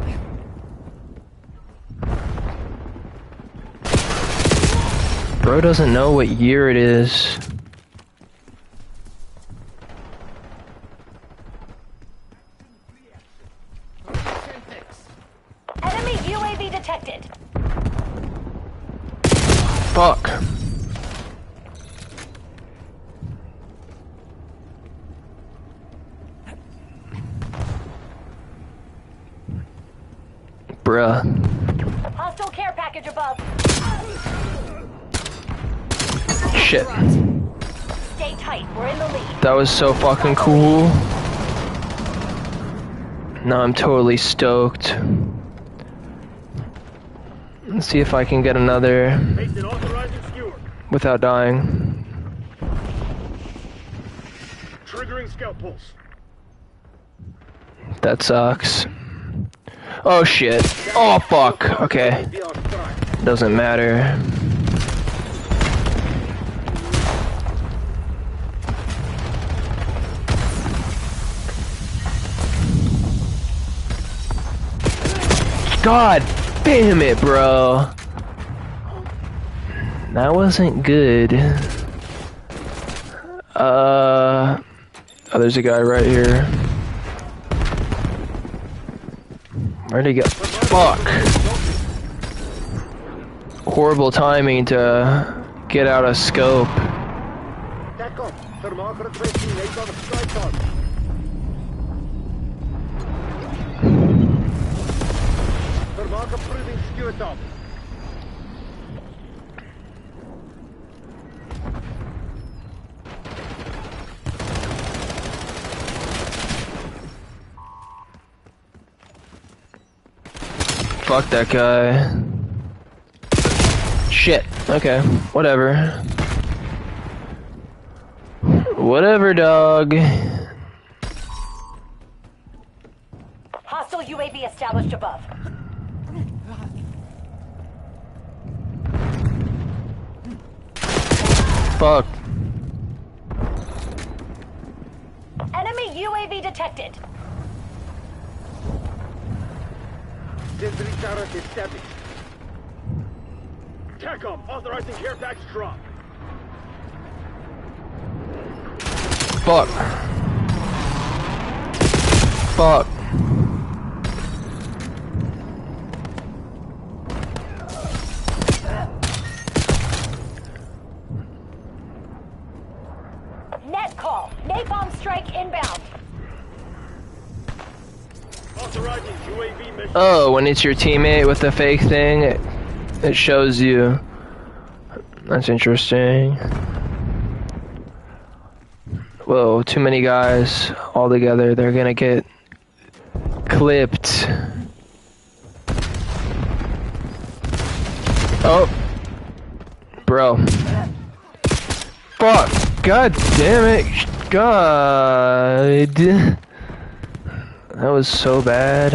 Bro doesn't know what year it is. Enemy UAV detected. Fuck. Bruh. Hostile care package above. Shit. Stay tight. We're in the lead. That was so fucking cool. Now I'm totally stoked. Let's see if I can get another Mason authorizing skewer. without dying. Triggering scout pulse. That sucks. Oh shit. Oh fuck. Okay. Be on strike. Doesn't matter. God damn it, bro. That wasn't good. Oh, there's a guy right here. Where'd he go? Fuck. Horrible timing to get out of scope. Fuck that guy. Shit. Okay. Whatever. Whatever, dog. Hostile UAV established above. Fuck. Enemy UAV detected. TACOM, authorizing care package drop. Fuck. Fuck. Net call. Napalm strike inbound. Authorizing UAV mission. Oh, when it's your teammate with the fake thing, it shows you. That's interesting. Whoa, too many guys all together. They're gonna get clipped. Oh. Bro. Fuck. God damn it. God. That was so bad.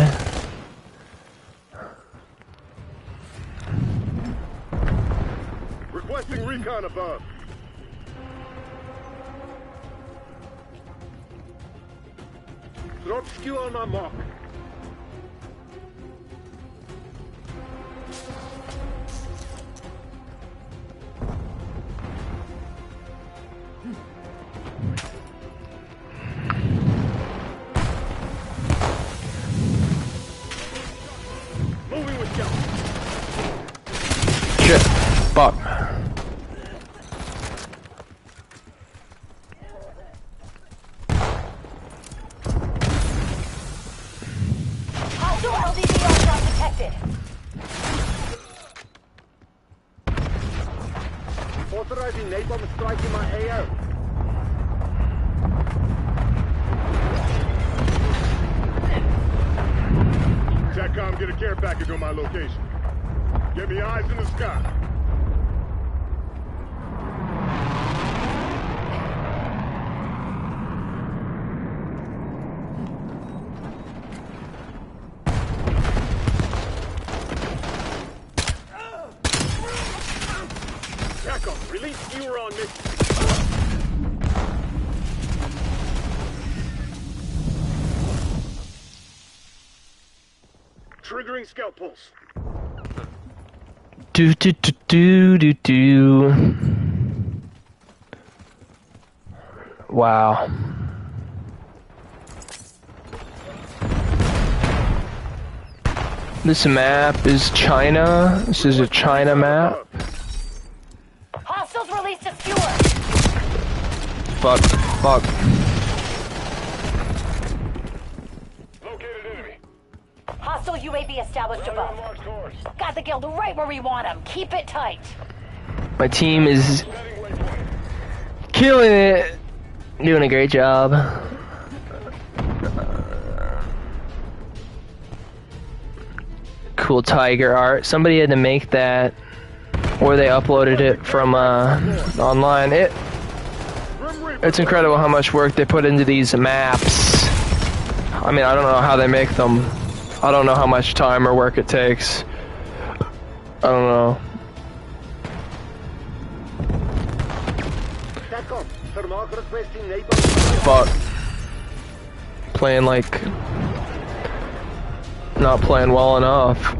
Requesting recon above. Drop skew on my mark. Moving with scout. Shit. Fuck. Hostile LDVR drop detected. Authorizing napalm strike in my AO. TACOM, get a care package on my location. Get me eyes in the sky. TACOM, release skewer on mission. Triggering scout pulse. Do do do do do do. Wow. This map is China. This is a China map. Hostiles released a skewer. Fuck. Fuck. Located enemy. Hostile UAV established above. Marked course. Got the guild right where we want them. Keep it tight. My team is Setting waypoint. killing it. Doing a great job. Cool tiger art. Somebody had to make that, or they uploaded it from online. It's incredible how much work they put into these maps. I mean, I don't know how they make them. I don't know how much time or work it takes. I don't know. Fuck. Playing like... not playing well enough.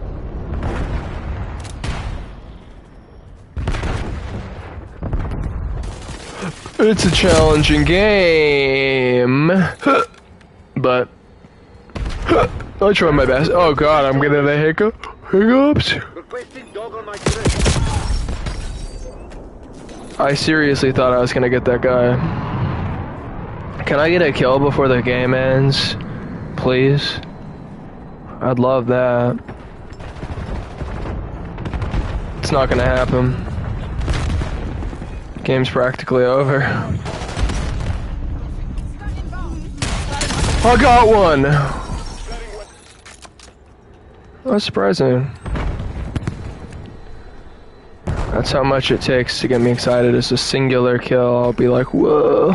It's a challenging game, but I try my best. Oh god, I'm getting the hiccups. I seriously thought I was gonna get that guy. Can I get a kill before the game ends, please? I'd love that. It's not gonna happen. Game's practically over. I got one! That's surprising. That's how much it takes to get me excited. It's a singular kill. I'll be like, whoa.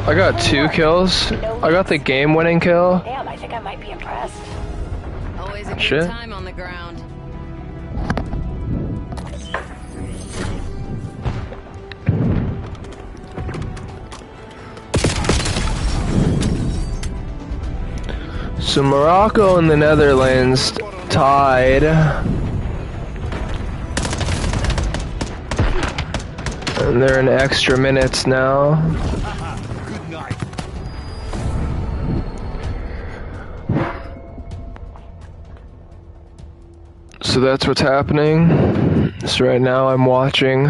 I got 2 kills. I got the game-winning kill. Damn, I think I might be impressed. Always a good Shit. time on the ground. So Morocco and the Netherlands tied. And they're in extra minutes now. Good night. So that's what's happening. So right now I'm watching.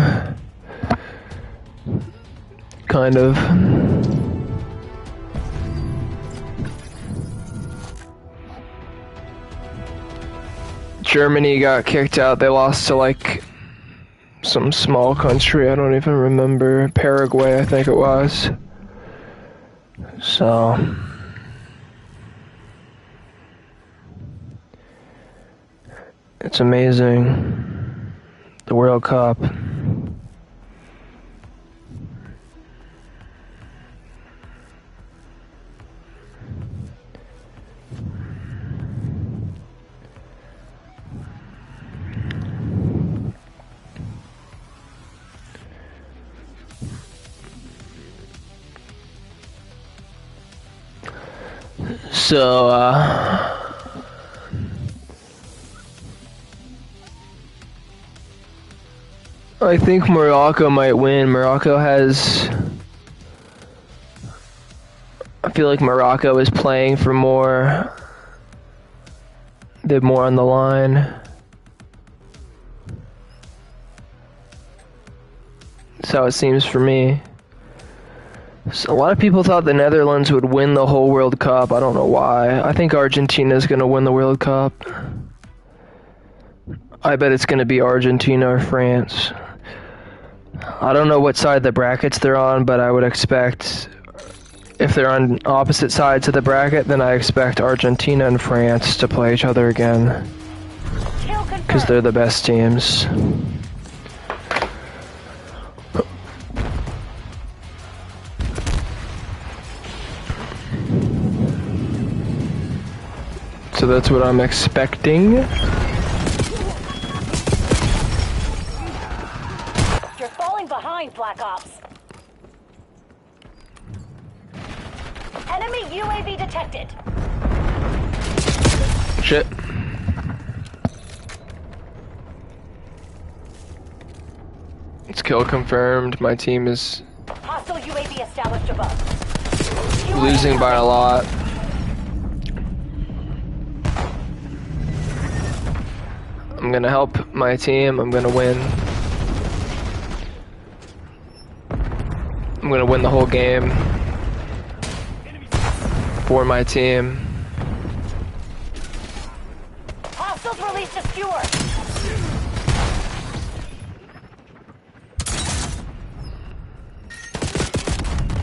Kind of. Germany got kicked out. They lost to like some small country. I don't even remember. Paraguay, I think it was. So it's amazing. The World Cup. So, I think Morocco might win. Morocco has... I feel like Morocco is playing for more. They have more on the line. That's how it seems for me. So a lot of people thought the Netherlands would win the whole World Cup. I don't know why. I think Argentina's gonna win the World Cup. I bet it's gonna be Argentina or France. I don't know what side of the brackets they're on, but I would expect, if they're on opposite sides of the bracket, then I expect Argentina and France to play each other again. Because they're the best teams. So that's what I'm expecting. You're falling behind, Black Ops. Enemy UAV detected. Shit. It's kill confirmed. My team is Hostile UAV established above. losing by a lot. I'm gonna help my team. I'm gonna win. I'm gonna win the whole game for my team. Hostiles released a skewer.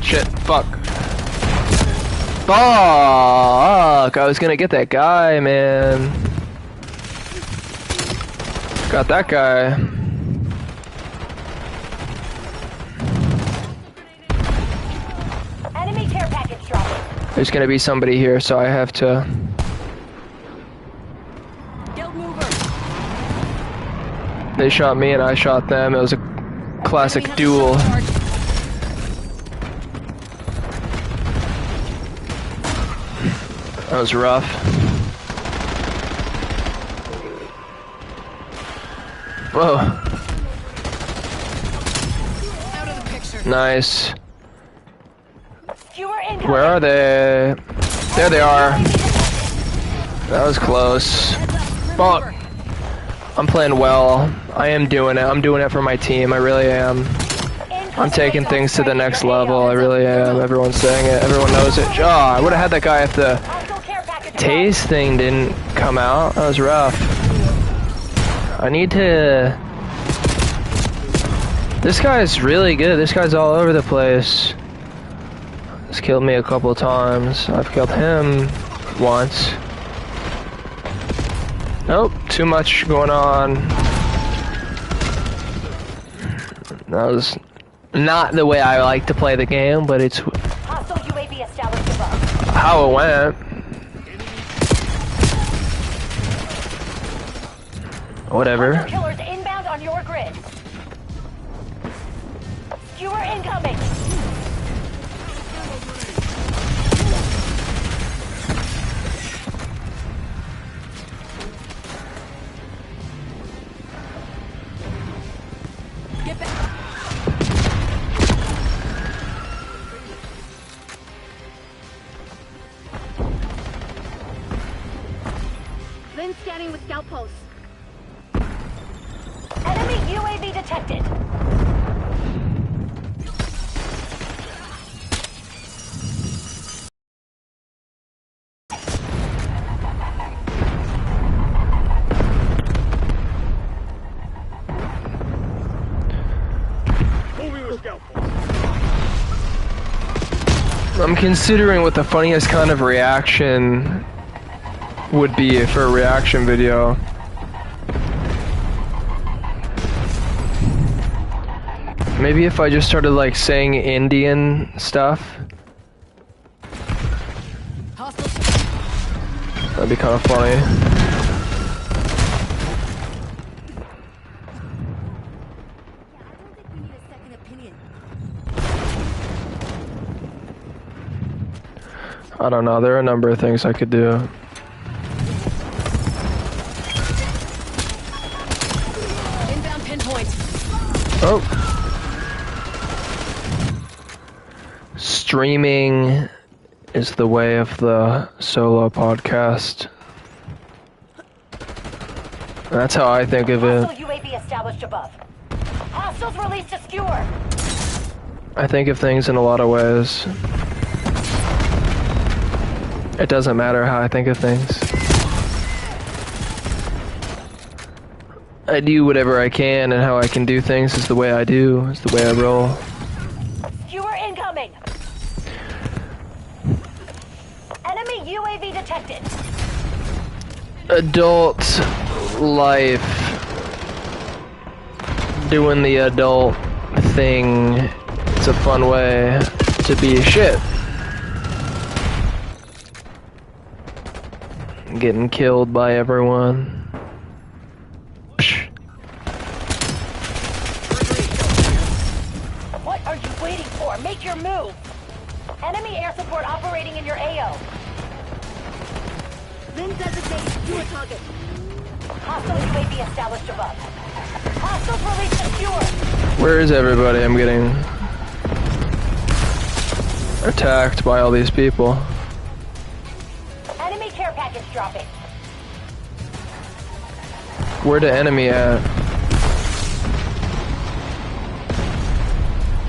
Shit, fuck. Fuck! I was gonna get that guy, man. Got that guy. Enemy care package dropping. There's gonna be somebody here, so I have to... Go They shot me and I shot them. It was a classic Enemy has a duel. charge. That was rough. Whoa. Out of the picture. Nice. Skewer incoming. Where are they? There they are. That was close. Fuck. I'm playing well. I am doing it. I'm doing it for my team. I really am. I'm taking things to the next level. I really am. Everyone's saying it. Everyone knows it. Oh, I would have had that guy if the tase thing didn't come out. That was rough. I need to... This guy's really good. This guy's all over the place. He's killed me a couple of times. I've killed him once. Nope, too much going on. That was not the way I like to play the game, but it's Hostile UAV established above. how it went. Whatever. Hunter killers inbound on your grid. Skewer incoming. Get back. Lynn scanning with scout posts. Enemy UAV detected. Moving with scout post. I'm considering what the funniest kind of reaction would be for a reaction video. Maybe if I just started like saying Indian stuff, Hostile. that'd be kind of funny. I don't think we need a second opinion. I don't know, there are a number of things I could do. Inbound pinpoint. Oh. Streaming is the way of the solo podcast. That's how I think of it. Hostile UAV established above. Hostiles released a skewer. I think of things in a lot of ways. It doesn't matter how I think of things. I do whatever I can, and how I can do things is the way I do, is the way I roll. Skewer incoming. Enemy UAV detected. Adult life. Doing the adult thing. It's a fun way to be shit. Getting killed by everyone. What are you waiting for? Make your move. Enemy air support operating in your AO. Lynn designated you a target. Hostile UAV established above. Hostiles released a skewer. Where is everybody? I'm getting attacked by all these people. Enemy care package dropping. Where the enemy at?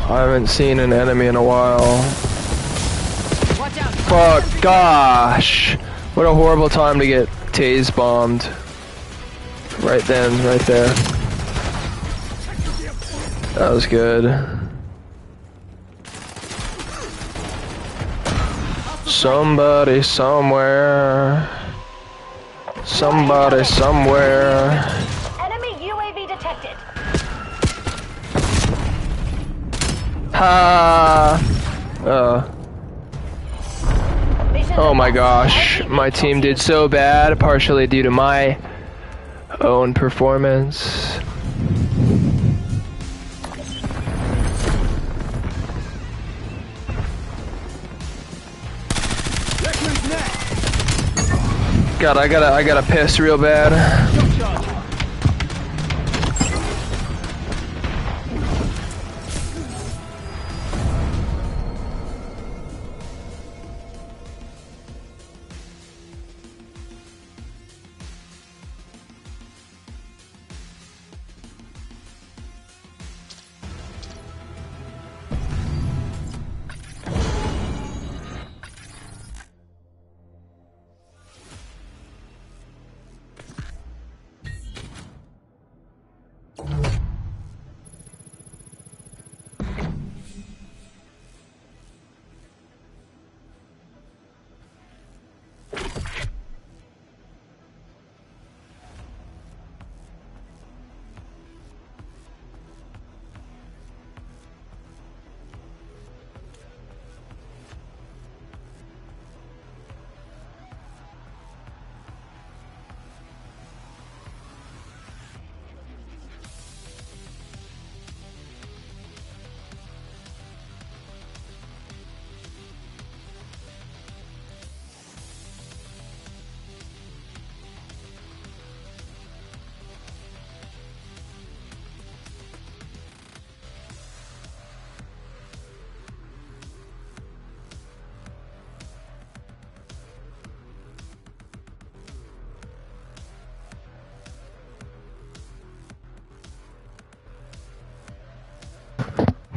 I haven't seen an enemy in a while. Watch out. Fuck, gosh. What a horrible time to get tase bombed. Right then, right there. That was good. Somebody somewhere. Somebody somewhere. Enemy UAV detected. Ha! Mission Oh my success. gosh, my team did so bad, partially due to my own performance. God, I gotta piss real bad.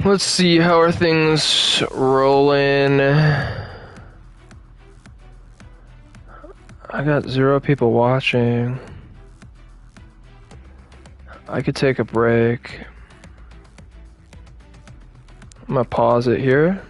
Let's see, how are things rolling? I got 0 people watching. I could take a break. I'm gonna pause it here.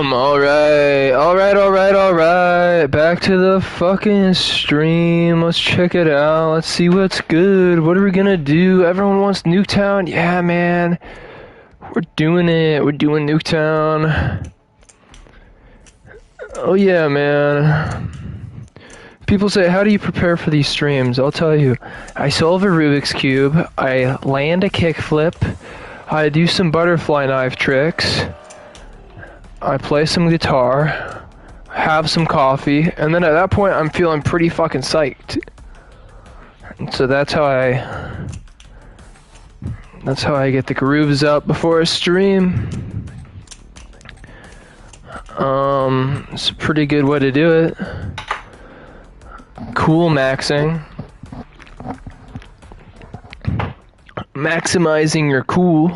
Alright. Back to the fucking stream. Let's check it out. Let's see what's good. What are we gonna do? Everyone wants Nuketown? Yeah, man. We're doing it. We're doing Nuketown. Oh, yeah, man. People say, how do you prepare for these streams? I'll tell you. I solve a Rubik's Cube. I land a kickflip. I do some butterfly knife tricks. I play some guitar, have some coffee, and then at that point I'm feeling pretty fucking psyched. And so that's how I get the grooves up before a stream. It's a pretty good way to do it. Cool maxing. Maximizing your cool.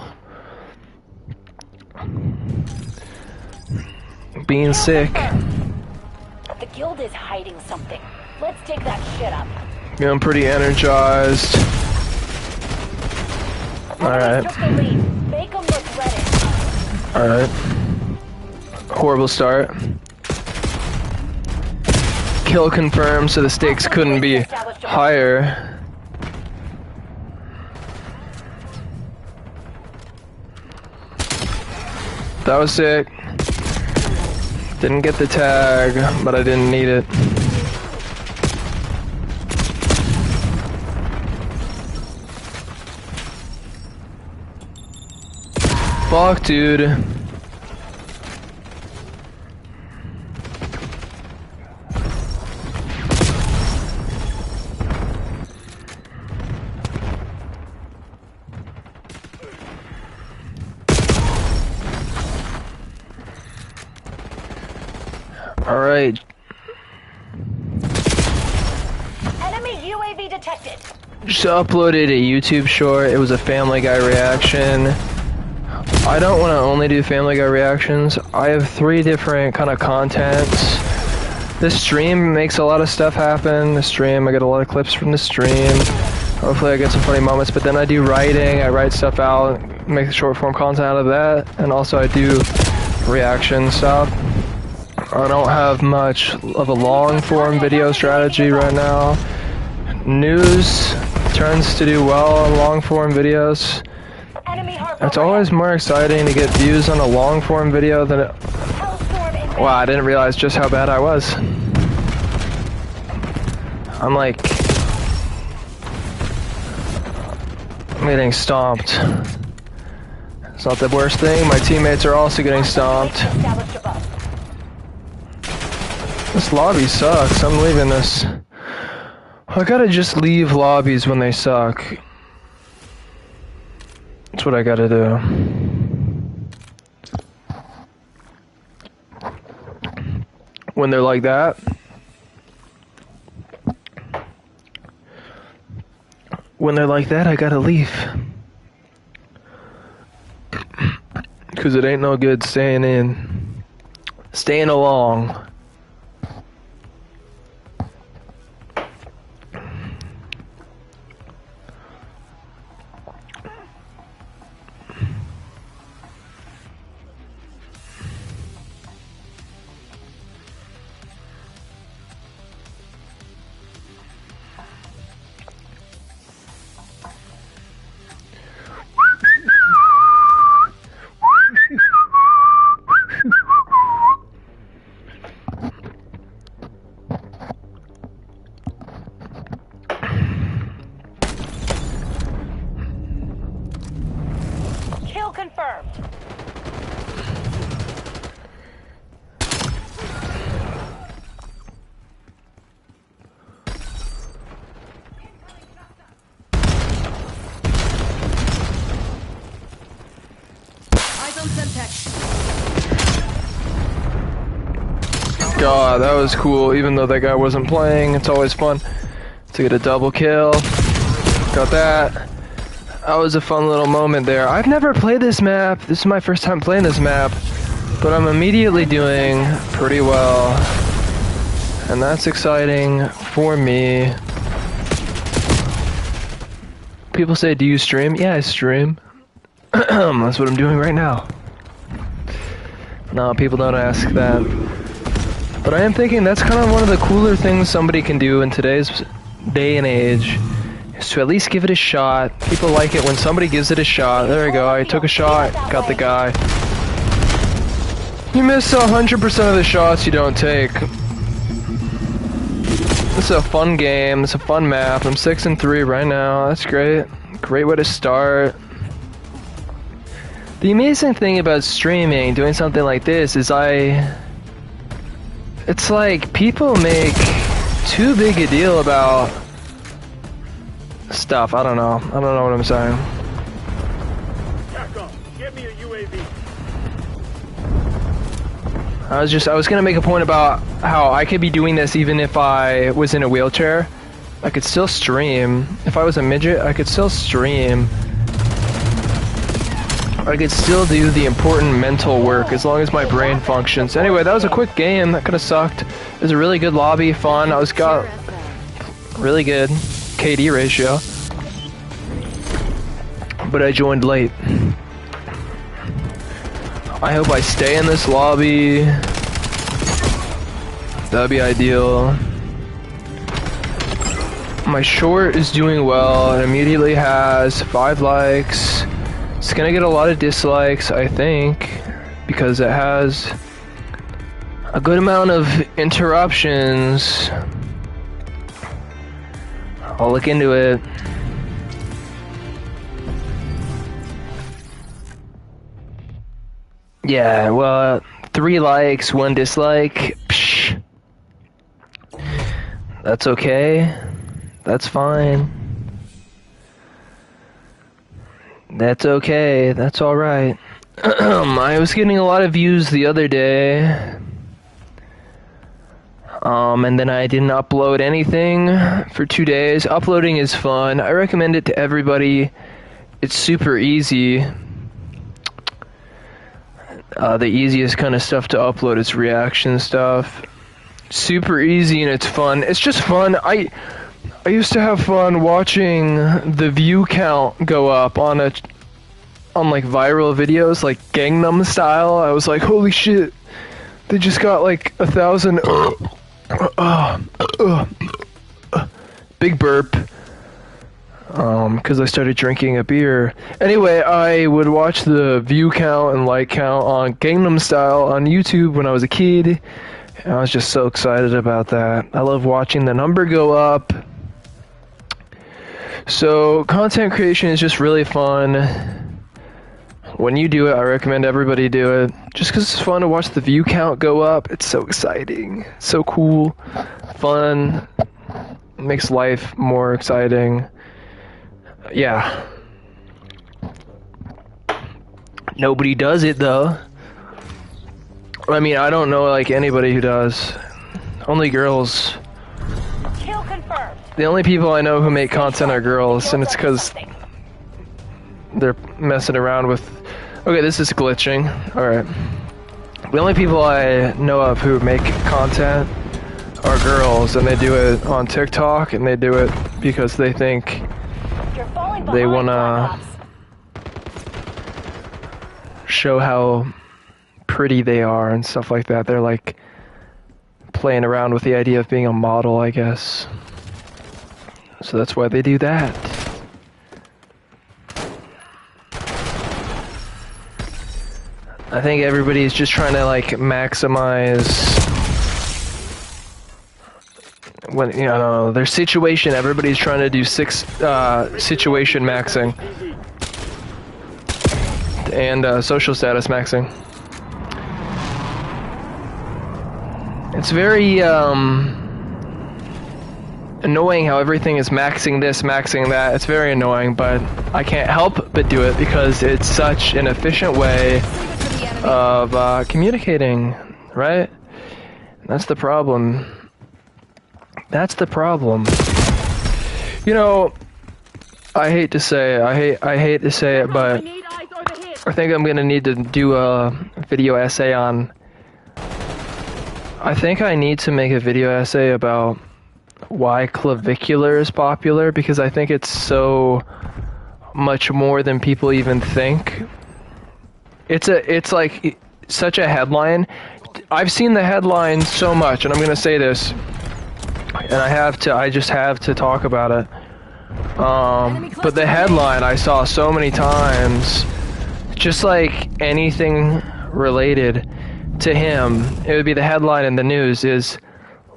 Being sick. The guild is hiding something. Let's dig that shit up. Yeah, I'm pretty energized. Alright. Make them look ready. Alright. Horrible start. Kill confirmed, so the stakes couldn't be higher. That was sick. Didn't get the tag, but I didn't need it. Fuck, dude. Alright. Enemy UAV detected. Just uploaded a YouTube short. It was a Family Guy reaction. I don't want to only do Family Guy reactions. I have 3 different kind of contents. This stream makes a lot of stuff happen. The stream, I get a lot of clips from the stream. Hopefully I get some funny moments, but then I do writing. I write stuff out, make short form content out of that, and also I do reaction stuff. I don't have much of a long form video strategy right now. News tends to do well on long form videos. It's always more exciting to get views on a long form video than it... Wow, I didn't realize just how bad I was. I'm getting stomped. It's not the worst thing, my teammates are also getting stomped. This lobby sucks, I'm leaving this. I gotta just leave lobbies when they suck. That's what I gotta do. When they're like that. When they're like that, I gotta leave. Cause it ain't no good staying in. Staying along. God, that was cool, even though that guy wasn't playing. It's always fun to get a double kill. Got that. That was a fun little moment there. I've never played this map. This is my first time playing this map, but I'm immediately doing pretty well. And that's exciting for me. People say, do you stream? Yeah, I stream. That's what I'm doing right now. No, people don't ask that. But I am thinking that's kind of one of the cooler things somebody can do in today's day and age, is to at least give it a shot. People like it when somebody gives it a shot. There we go, I took a shot, got the guy. You miss 100% of the shots you don't take. This is a fun game, it's a fun map. I'm 6-3 right now, that's great. Great way to start. The amazing thing about streaming, doing something like this, is it's like people make too big a deal about stuff. I don't know what I'm saying. TACOM, get me a UAV. I was gonna make a point about how I could be doing this even if I was in a wheelchair. I could still stream. If I was a midget, I could still stream. I could still do the important mental work as long as my brain functions. Anyway, that was a quick game. That could have sucked. It was a really good lobby, fun. I got really good KD ratio. But I joined late. I hope I stay in this lobby. That'd be ideal. My short is doing well. It immediately has 5 likes. It's gonna get a lot of dislikes, I think, because it has a good amount of interruptions. I'll look into it. Yeah, well, 3 likes, 1 dislike. Psh. That's okay. That's fine. That's okay. That's alright. I was getting a lot of views the other day. And then I didn't upload anything for 2 days. Uploading is fun. I recommend it to everybody. It's super easy. The easiest kind of stuff to upload is reaction stuff. Super easy and it's fun. It's just fun. I used to have fun watching the view count go up on like viral videos, like Gangnam Style. I was like, holy shit, they just got like 1,000. Big burp. Because I started drinking a beer. Anyway, I would watch the view count and like count on Gangnam Style on YouTube when I was a kid. And I was just so excited about that. I love watching the number go up. So, content creation is just really fun. When you do it, I recommend everybody do it. Just because it's fun to watch the view count go up. It's so exciting. So cool. Fun. Makes life more exciting. Yeah. Nobody does it though. I mean, I don't know like anybody who does. Only girls. Kill confirmed. The only people I know who make content are girls, and it's because they're messing around with... Okay, this is glitching. Alright. The only people I know of who make content are girls, and they do it on TikTok, and they do it because they think they wanna show how pretty they are and stuff like that. They're like playing around with the idea of being a model, I guess. So that's why they do that. I think everybody's just trying to like maximize when, you know, their situation. Everybody's trying to do situation maxing and social status maxing. It's very annoying how everything is maxing this, maxing that. It's very annoying, but I can't help but do it because it's such an efficient way of communicating, right? That's the problem. That's the problem. You know, I hate to say it, I hate to say it, but I think I'm gonna need to do a video essay on... I think I need to make a video essay about why clavicular is popular, because I think it's so much more than people even think. It's like such a headline. I've seen the headline so much, and I'm gonna say this, and I just have to talk about it. But the headline I saw so many times, just like anything related to him, it would be the headline in the news is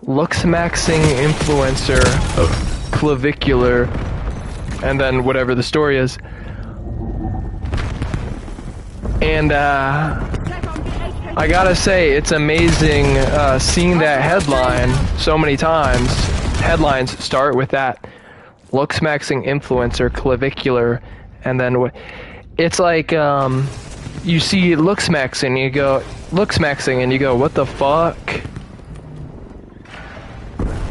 looks maxing influencer clavicular, and then whatever the story is. And I gotta say, it's amazing seeing that headline so many times. Headlines start with that. Looks maxing influencer clavicular, and then it's like you see looks maxing, you go looks maxing, and you go, what the fuck?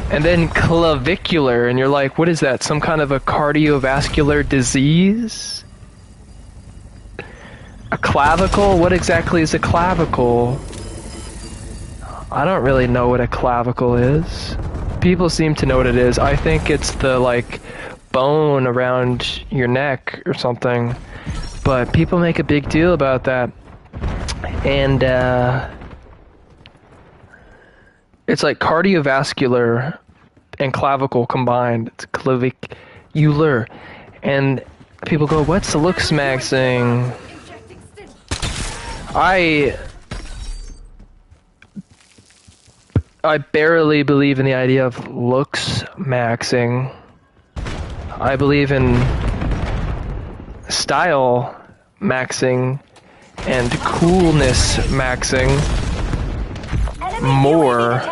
And then clavicular, and you're like, what is that? Some kind of a cardiovascular disease? A clavicle? What exactly is a clavicle? I don't really know what a clavicle is. People seem to know what it is. I think it's the, like, bone around your neck or something. But people make a big deal about that. And, it's like cardiovascular and clavicle combined. It's clavicular. And people go, what's the looks maxing? I barely believe in the idea of looks maxing. I believe in style maxing and coolness maxing more.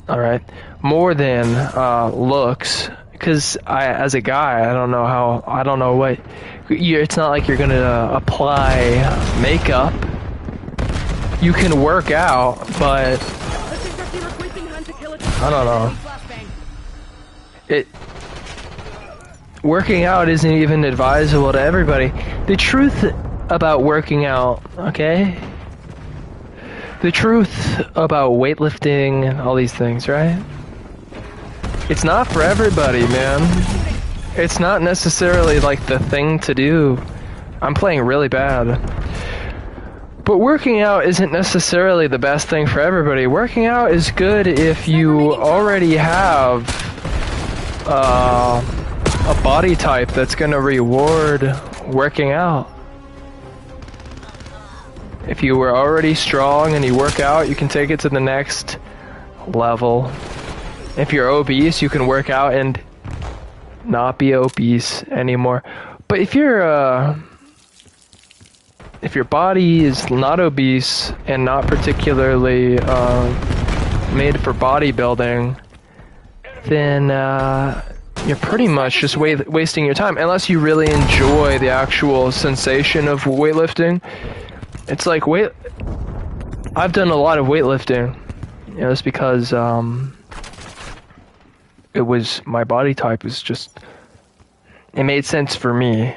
Alright, more than looks, because as a guy, I don't know what, it's not like you're gonna apply makeup. You can work out, but I don't know. Working out isn't even advisable to everybody. The truth about working out, okay? The truth about weightlifting and all these things, right? It's not for everybody, man. It's not necessarily like the thing to do. I'm playing really bad. But working out isn't necessarily the best thing for everybody. Working out is good if you already have a body type that's gonna reward working out. If you were already strong and you work out, you can take it to the next level. If you're obese, you can work out and not be obese anymore. But if your body is not obese and not particularly made for bodybuilding, then you're pretty much just wasting your time, unless you really enjoy the actual sensation of weightlifting. It's like I've done a lot of weightlifting, you know, it's because it was my body type is just, it made sense for me.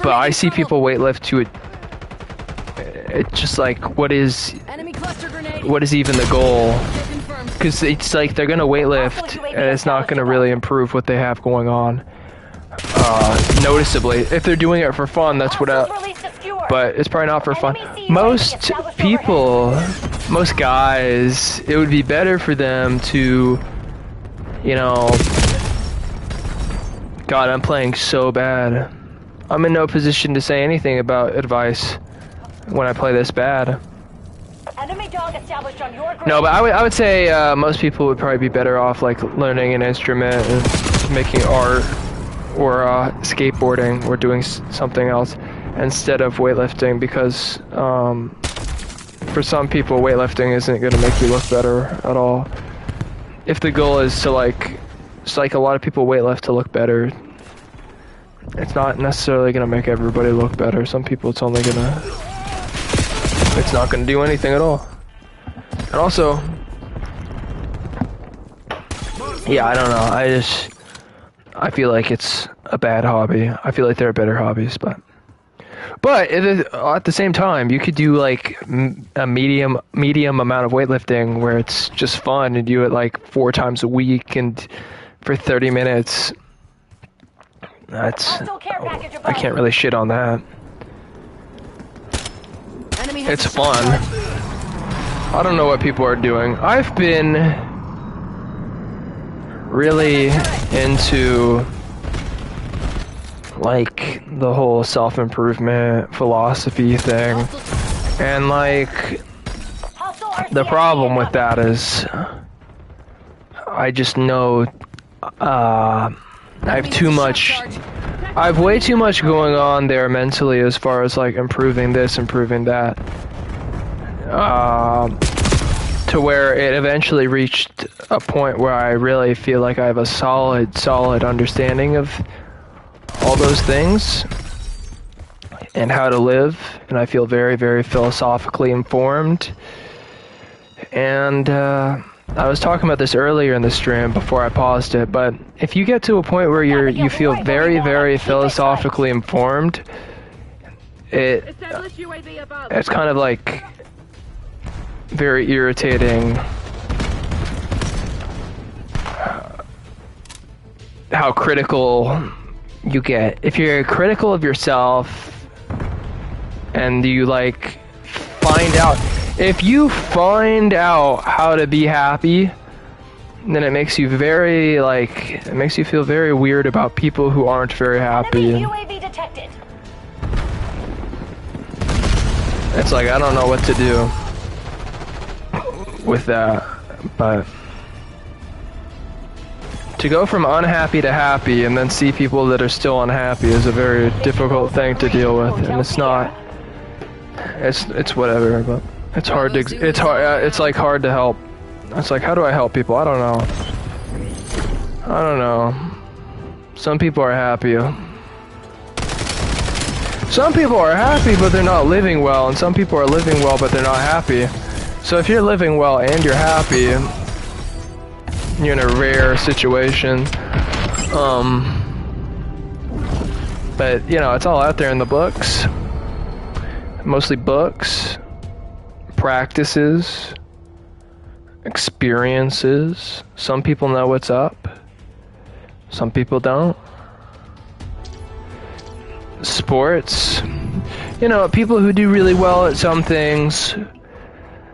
But I see people weightlift to it. It's just like, what is even the goal? Because it's like they're gonna weightlift and it's not gonna really improve what they have going on noticeably. If they're doing it for fun, that's what but it's probably not for fun. Most people, most guys, it would be better for them to, you know, God, I'm playing so bad. I'm in no position to say anything about advice when I play this bad. Enemy dog established on your No, but I would say most people would probably be better off like learning an instrument and making art or skateboarding or doing something else instead of weightlifting, because for some people weightlifting isn't going to make you look better at all. If the goal is to like, it's like a lot of people weightlift to look better. It's not necessarily going to make everybody look better. Some people it's only going to, it's not going to do anything at all. And also, yeah, I don't know. I feel like it's a bad hobby. I feel like there are better hobbies, but at the same time, you could do like a medium amount of weightlifting where it's just fun and do it like 4 times a week and for 30 minutes. I can't really shit on that. Enemy has It's a shot fun. card. I don't know what people are doing. I've been really into like the whole self-improvement philosophy thing, and like Hostile the RCXD problem with incoming. that is I just know I have too much. I have way too much going on there mentally as far as like improving this, improving that, to where it eventually reached a point where I really feel like I have a solid understanding of all those things and how to live, and I feel very philosophically informed. And I was talking about this earlier in the stream before I paused it, but if you get to a point where you feel very philosophically informed, it's kind of like very irritating how critical you get. If you're critical of yourself and you like if you find out how to be happy, then it makes you feel very weird about people who aren't very happy. Enemy UAV detected. It's like, I don't know what to do with that, but to go from unhappy to happy and then see people that are still unhappy is a very difficult thing to deal with, and it's whatever, but it's hard to, it's like hard to help. It's like, how do I help people? I don't know. Some people are happy. Some people are happy, but they're not living well, and some people are living well, but they're not happy. So if you're living well and you're happy, you're in a rare situation. But you know, it's all out there in the books. Mostly books, practices, experiences. Some people know what's up, some people don't. Sports, you know, people who do really well at some things.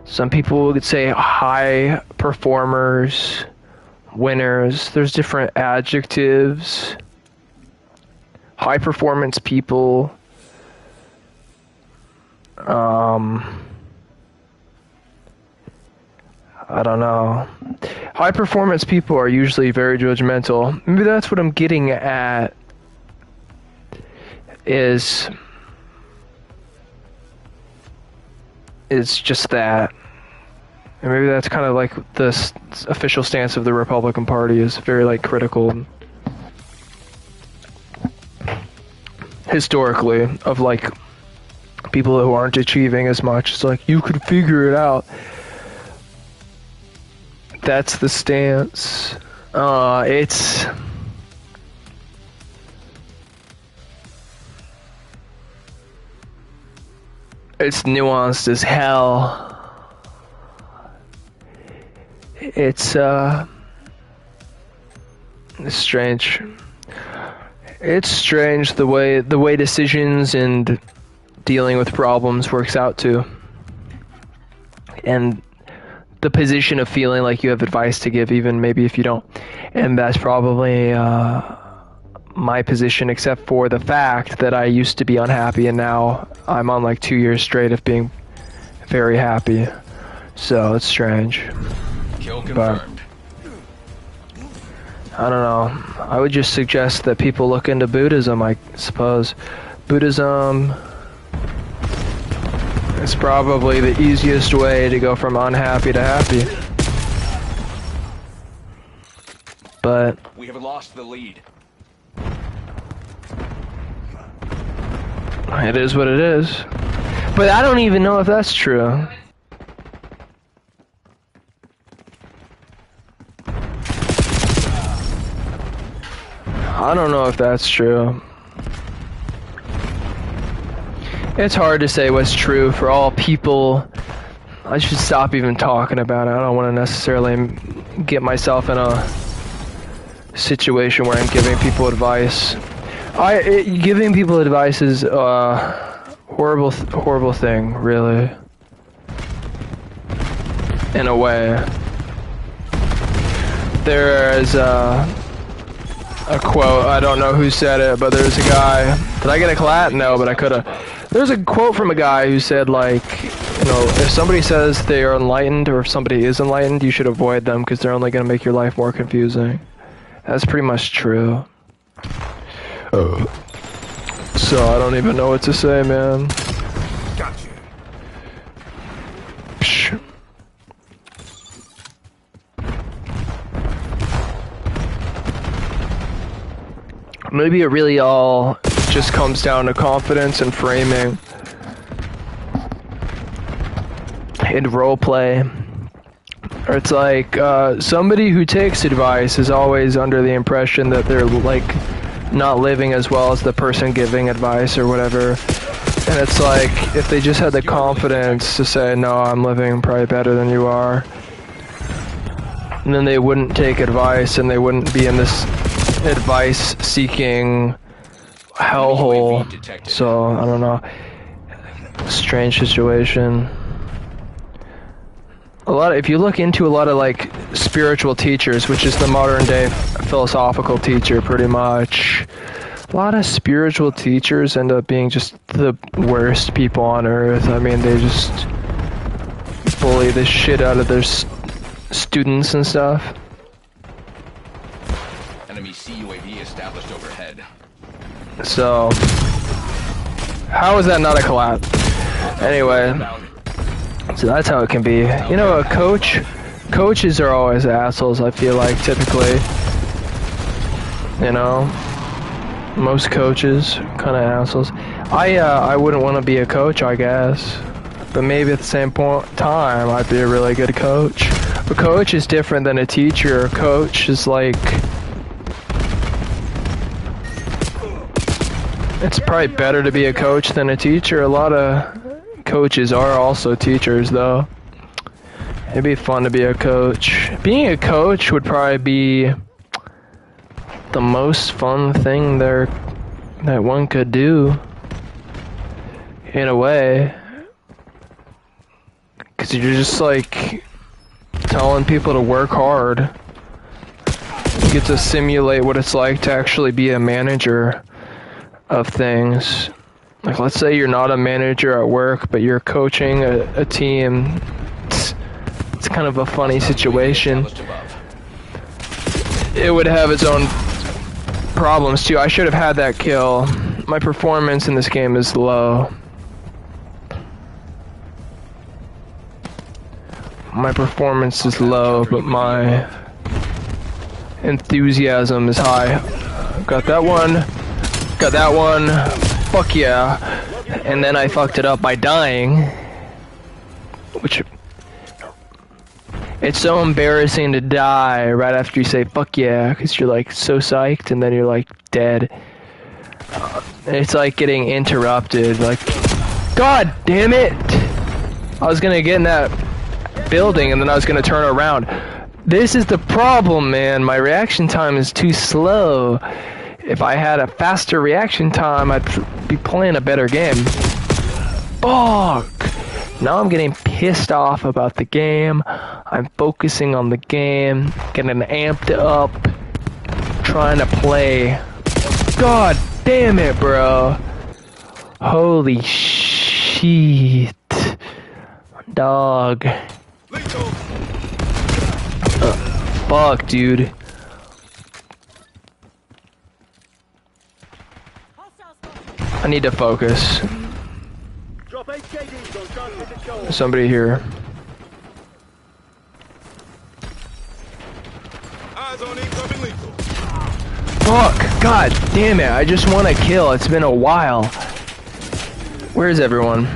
Some people would say high performers, winners. There's different adjectives. High performance people. I don't know. High performance people are usually very judgmental. Maybe that's what I'm getting at. Is just that. And maybe that's kind of like the official stance of the Republican Party, is very like critical historically of like people who aren't achieving as much. It's like, you could figure it out. That's the stance. It's nuanced as hell. It's strange. It's strange the way decisions and dealing with problems works out too. And the position of feeling like you have advice to give, even maybe if you don't. And that's probably my position, except for the fact that I used to be unhappy and now I'm on like 2 years straight of being very happy. So it's strange. Kill But confirmed. I don't know. I would just suggest that people look into Buddhism, I suppose. Buddhism is probably the easiest way to go from unhappy to happy. But We have lost the lead. it is what it is. But I don't even know if that's true. I don't know if that's true. It's hard to say what's true for all people. I should stop even talking about it. I don't want to necessarily get myself in a situation where I'm giving people advice. Giving people advice is horrible thing, really. In a way. There's a quote, I don't know who said it, but there's a guy. Did I get a clat? No, but I could've. There's a quote from a guy who said, like, you know, if somebody says they are enlightened or if somebody is enlightened, you should avoid them because they're only gonna make your life more confusing. That's pretty much true. So I don't even know what to say, man. Gotcha. Psh. Maybe it really all just comes down to confidence and framing and roleplay. Or it's like somebody who takes advice is always under the impression that they're like not living as well as the person giving advice or whatever. And it's like if they just had the confidence to say, no, I'm living probably better than you are, and then they wouldn't take advice and they wouldn't be in this advice seeking hellhole. So I don't know, strange situation. A lot if you look into a lot of like spiritual teachers, which is the modern day philosophical teacher pretty much, a lot of spiritual teachers end up being just the worst people on earth. I mean, they just bully the shit out of their students and stuff. Enemy CUAV established overhead. So, how is that not a collab? Anyway, so that's how it can be. You know, coaches are always assholes, I feel like, typically. You know, most coaches kind of assholes. I wouldn't want to be a coach, I guess. But maybe at the same time, I'd be a really good coach. A coach is different than a teacher. A coach is like... It's probably better to be a coach than a teacher. A lot of coaches are also teachers, though. It'd be fun to be a coach. Being a coach would probably be the most fun thing that one could do, in a way. Because you're just like telling people to work hard. You get to simulate what it's like to actually be a manager of things. Like, let's say you're not a manager at work, but you're coaching a team. It's kind of a funny situation. It would have its own problems too. I should have had that kill. My performance in this game is low. My performance is low, but my enthusiasm is high. Got that one. Got that one. Fuck yeah. And then I fucked it up by dying. Which... It's so embarrassing to die right after you say fuck yeah, because you're like so psyched and then you're like dead. It's like getting interrupted. Like, God damn it! I was gonna get in that building and then I was gonna turn around. This is the problem, man. My reaction time is too slow. If I had a faster reaction time, I'd be playing a better game. Fuck! Now I'm getting pissed off about the game. I'm focusing on the game, getting amped up, trying to play. God damn it, bro. Holy shit. Dog. Fuck, dude. I need to focus. Somebody here. Fuck! God damn it! I just want to kill. It's been a while. Where is everyone?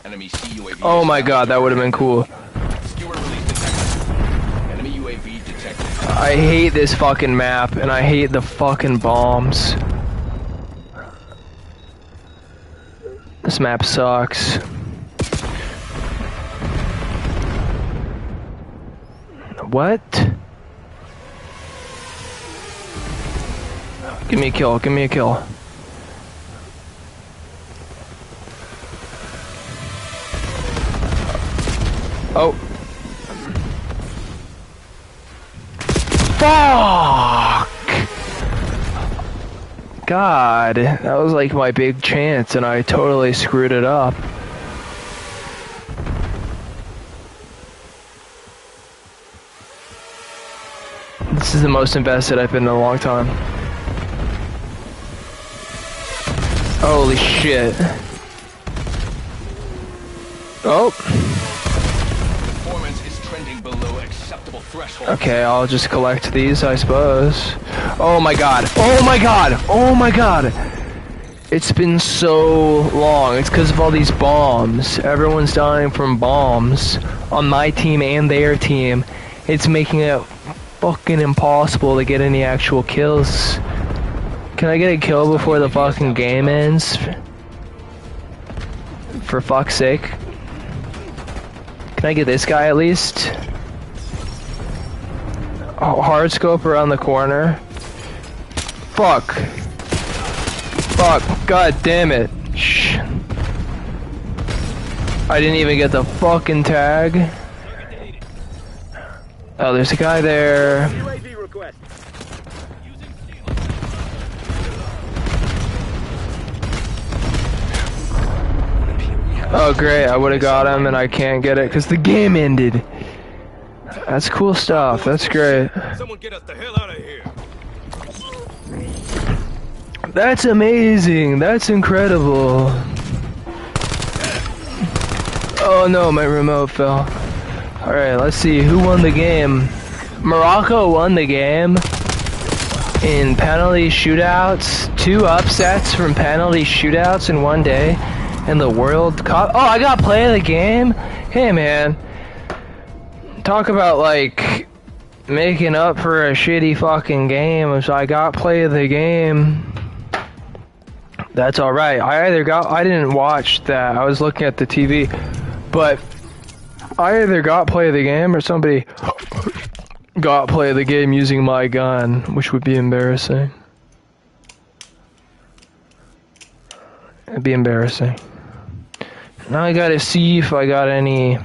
Enemy CUAV. Oh my god, that would have been cool. Skewer release detected. Enemy UAV detected. I hate this fucking map, and I hate the fucking bombs. This map sucks. What? Give me a kill, give me a kill. Oh. Fuck! God, that was like my big chance and I totally screwed it up. This is the most invested I've been in a long time. Holy shit. Oh. Performance is trending below acceptable threshold. Okay, I'll just collect these, I suppose. Oh my god. Oh my god. Oh my god. It's been so long. It's because of all these bombs. Everyone's dying from bombs on my team and their team. It's making it fucking impossible to get any actual kills. Can I get a kill before the fucking game ends? For fuck's sake. Can I get this guy at least? Oh, hard scope around the corner. Fuck. Fuck. God damn it. Shh. I didn't even get the fucking tag. Oh, there's a guy there. UAV request. Oh great, I would've got him and I can't get it because the game ended. That's cool stuff, that's great. Someone get us the hell out of here. That's amazing, that's incredible. Oh no, my remote fell. Alright, let's see, who won the game? Morocco won the game in penalty shootouts. 2 upsets from penalty shootouts in one day. In the World Cup. Oh, I got play of the game? Hey, man. Talk about, like, making up for a shitty fucking game. So I got play of the game. That's alright. I didn't watch that. I was looking at the TV. But I either got play of the game or somebody got play of the game using my gun, which would be embarrassing. It'd be embarrassing. Now I gotta see if I got any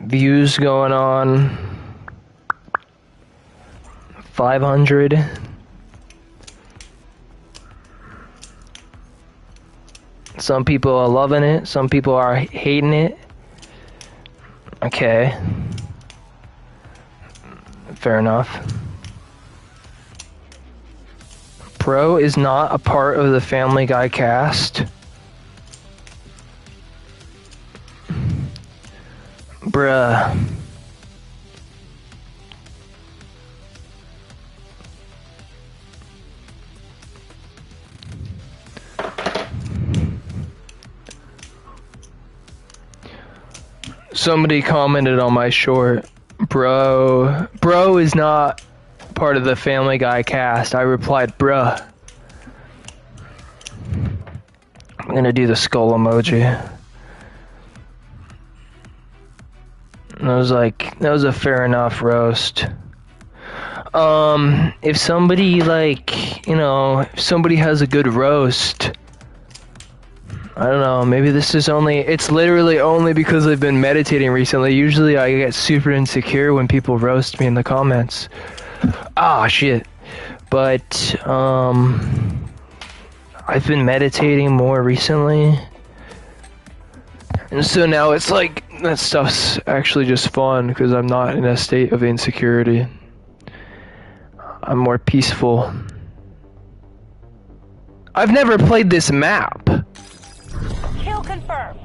views going on. 500. Some people are loving it, some people are hating it. Okay. Fair enough. Bro is not a part of the Family Guy cast. Bruh. Somebody commented on my short. Bro is not part of the Family Guy cast. I replied, bruh. I'm gonna do the skull emoji. And I was like, that was a fair enough roast. If somebody, like, you know, if somebody has a good roast, I don't know, maybe this is it's literally only because I've been meditating recently. Usually I get super insecure when people roast me in the comments. Ah, shit. But, I've been meditating more recently. And so now it's like, that stuff's actually just fun because I'm not in a state of insecurity. I'm more peaceful. I've never played this map. Kill confirmed.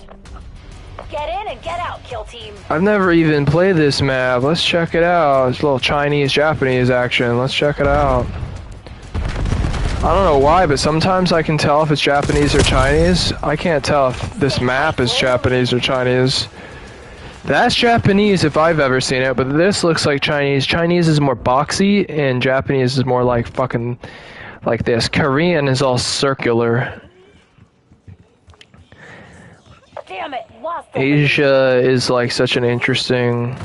Get in and get out, kill team. I've never even played this map. Let's check it out. It's a little Chinese-Japanese action. Let's check it out. I don't know why, but sometimes I can tell if it's Japanese or Chinese. I can't tell if this map is Japanese or Chinese. That's Japanese if I've ever seen it, but this looks like Chinese. Chinese is more boxy, and Japanese is more like fucking like this. Korean is all circular. Damn it, lost the Asia is like such an interesting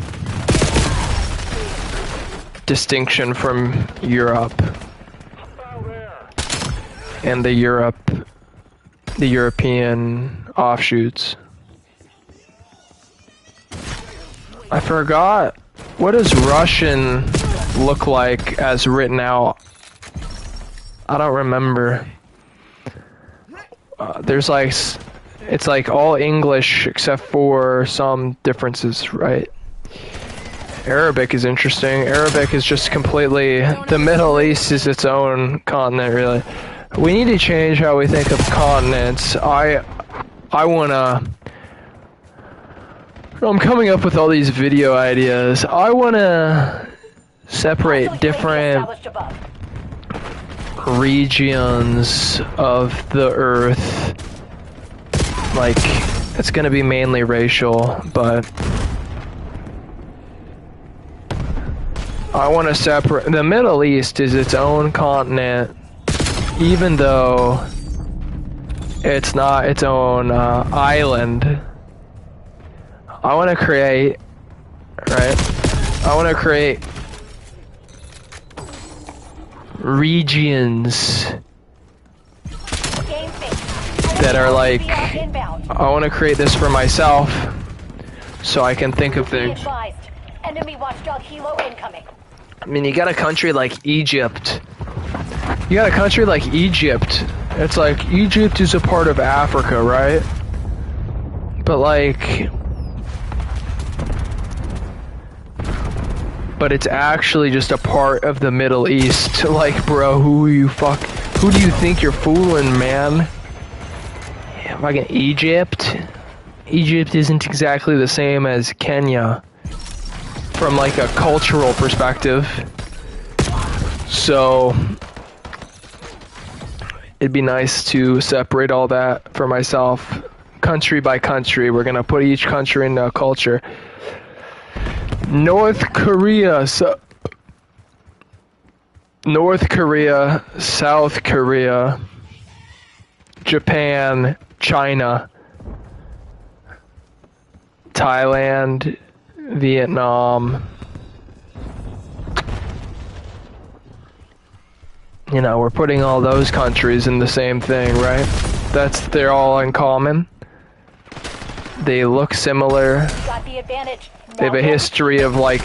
distinction from Europe and the European offshoots. I forgot, what does Russian look like as written out? I don't remember. There's like, it's like all English except for some differences, right? Arabic is interesting. Arabic is just completely, the Middle East is its own continent, really. We need to change how we think of continents. I'm coming up with all these video ideas. I wanna separate different regions of the Earth. Like, it's gonna be mainly racial, but I want to separate. The Middle East is its own continent, even though it's not its own island. I want to create, right? I want to create regions that are like, I want to create this for myself so I can think of things. Enemy watchdog helo incoming. I mean, you got a country like Egypt. It's like, Egypt is a part of Africa, right? But like, but it's actually just a part of the Middle East. Like, bro, who do you think you're fooling, man? Fucking Egypt? Egypt isn't exactly the same as Kenya from like a cultural perspective. So it'd be nice to separate all that for myself, country by country. We're gonna put each country into a culture. North Korea, South Korea, Japan, China, Thailand, Vietnam. You know, we're putting all those countries in the same thing, right? They're all in common. They look similar. Got the advantage. They have a history of like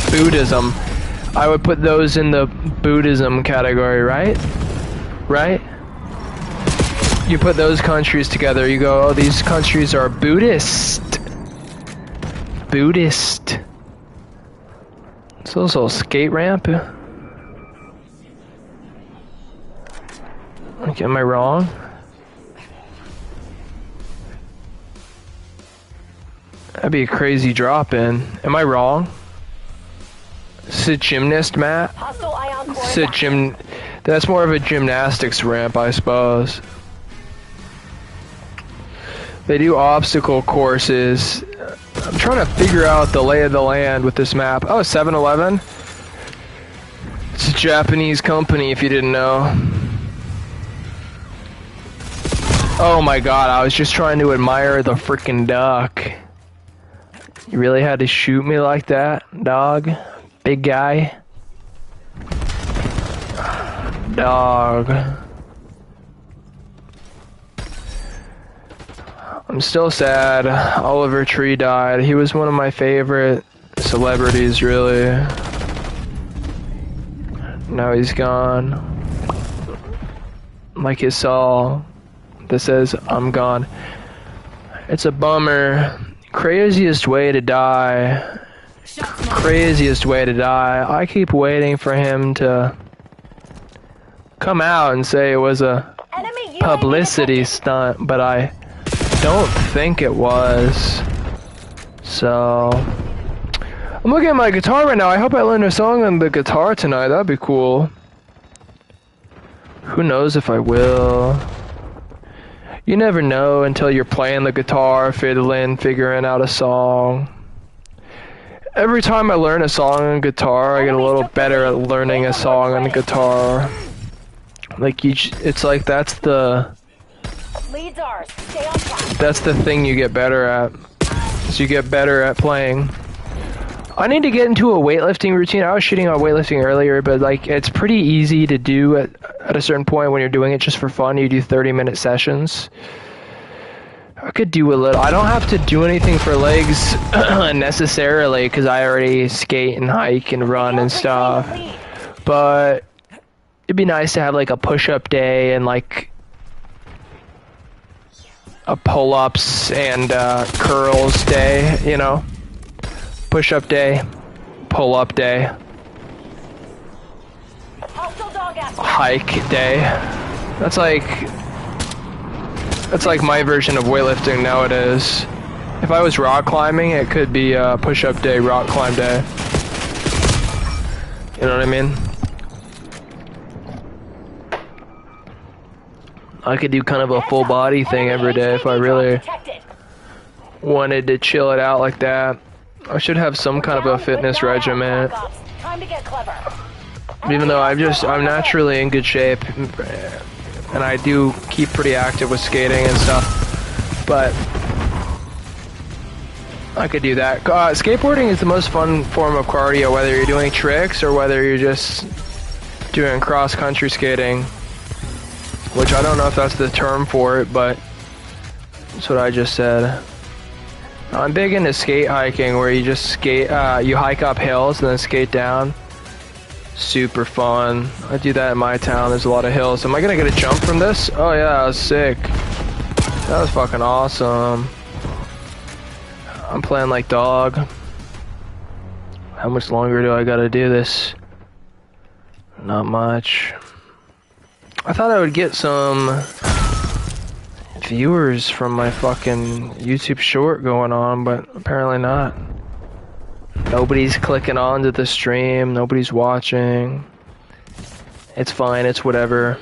Buddhism. I would put those in the Buddhism category, right? Right? You put those countries together, you go, oh, these countries are Buddhist. It's also a skate ramp. Okay, am I wrong? That'd be a crazy drop in. Am I wrong? It's a gymnast mat? Hostile ion core. That's more of a gymnastics ramp, I suppose. They do obstacle courses. I'm trying to figure out the lay of the land with this map. Oh, 7-Eleven? It's a Japanese company, if you didn't know. Oh my god, I was just trying to admire the freaking duck. You really had to shoot me like that, dog? Big guy? Dog. I'm still sad. Oliver Tree died. He was one of my favorite celebrities, really. Now he's gone. Like his song that says, I'm gone. It's a bummer. Craziest way to die. Craziest way to die. I keep waiting for him to come out and say it was a publicity stunt, but I don't think it was. So I'm looking at my guitar right now. I hope I learned a song on the guitar tonight. That'd be cool. Who knows if I will. You never know until you're playing the guitar, fiddling, figuring out a song. Every time I learn a song on guitar, I get a little better at learning a song on guitar. Like it's like that's the thing you get better at. So you get better at playing. I need to get into a weightlifting routine. I was shitting on weightlifting earlier, but like it's pretty easy to do at a certain point when you're doing it just for fun. You do 30-minute sessions. I could do a little. I don't have to do anything for legs necessarily because I already skate and hike and run and stuff. But it'd be nice to have like a push-up day and like a pull-ups and curls day, you know? Push-up day, pull-up day, hike day. That's like my version of weightlifting nowadays. If I was rock climbing, it could be push-up day, rock climb day. You know what I mean? I could do kind of a full body thing every day if I really wanted to chill it out like that. I should have some kind of a fitness regimen. Even though I'm naturally in good shape, and I do keep pretty active with skating and stuff, but I could do that. Skateboarding is the most fun form of cardio, whether you're doing tricks or whether you're just doing cross-country skating, which I don't know if that's the term for it, but that's what I just said. I'm big into skate hiking, where you just skate, you hike up hills and then skate down. Super fun. I do that in my town. There's a lot of hills. Am I gonna get a jump from this? Oh yeah, that was sick. That was fucking awesome. I'm playing like dog. How much longer do I gotta do this? Not much. I thought I would get some viewers from my fucking YouTube short going on, but apparently not. Nobody's clicking on to the stream, nobody's watching. It's fine, it's whatever.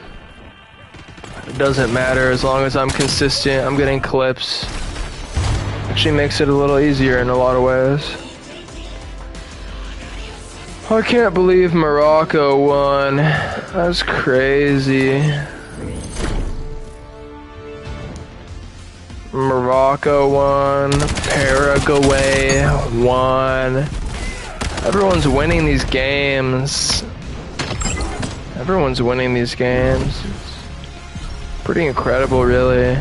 It doesn't matter as long as I'm consistent, I'm getting clips. Actually makes it a little easier in a lot of ways. I can't believe Morocco won. That's crazy. Morocco won. Paraguay won. Everyone's winning these games. Everyone's winning these games. It's pretty incredible, really.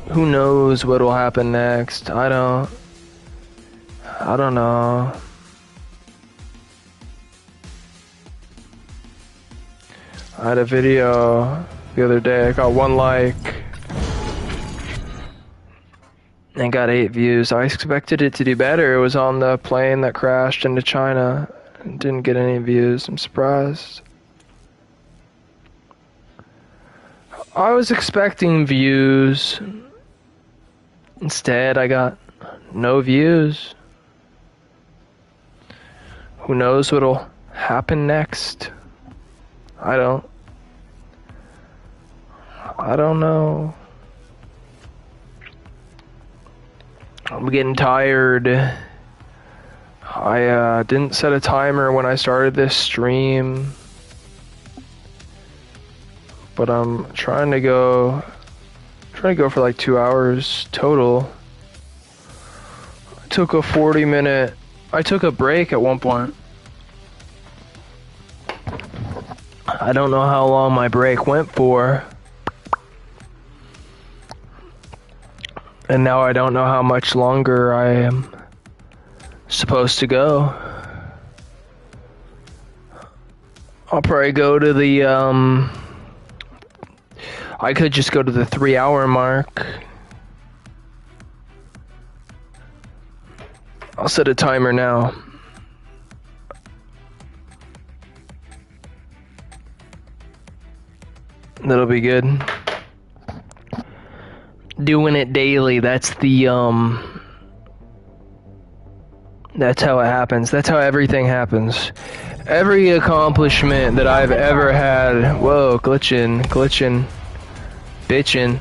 Who knows what will happen next? I don't know. I had a video the other day. I got 1 like. And got 8 views. I expected it to do better. It was on the plane that crashed into China and didn't get any views. I'm surprised. I was expecting views. Instead, I got no views. Who knows what'll happen next? I don't know. I'm getting tired. I didn't set a timer when I started this stream, but I'm trying to go for like 2 hours total. I took a 40-minute. I took a break at one point. I don't know how long my break went for. And now I don't know how much longer I am supposed to go. I'll probably go to the, I could just go to the 3-hour mark. I'll set a timer now. That'll be good. Doing it daily, that's the, that's how it happens. That's how everything happens. Every accomplishment that I've ever had, whoa, glitching, bitching.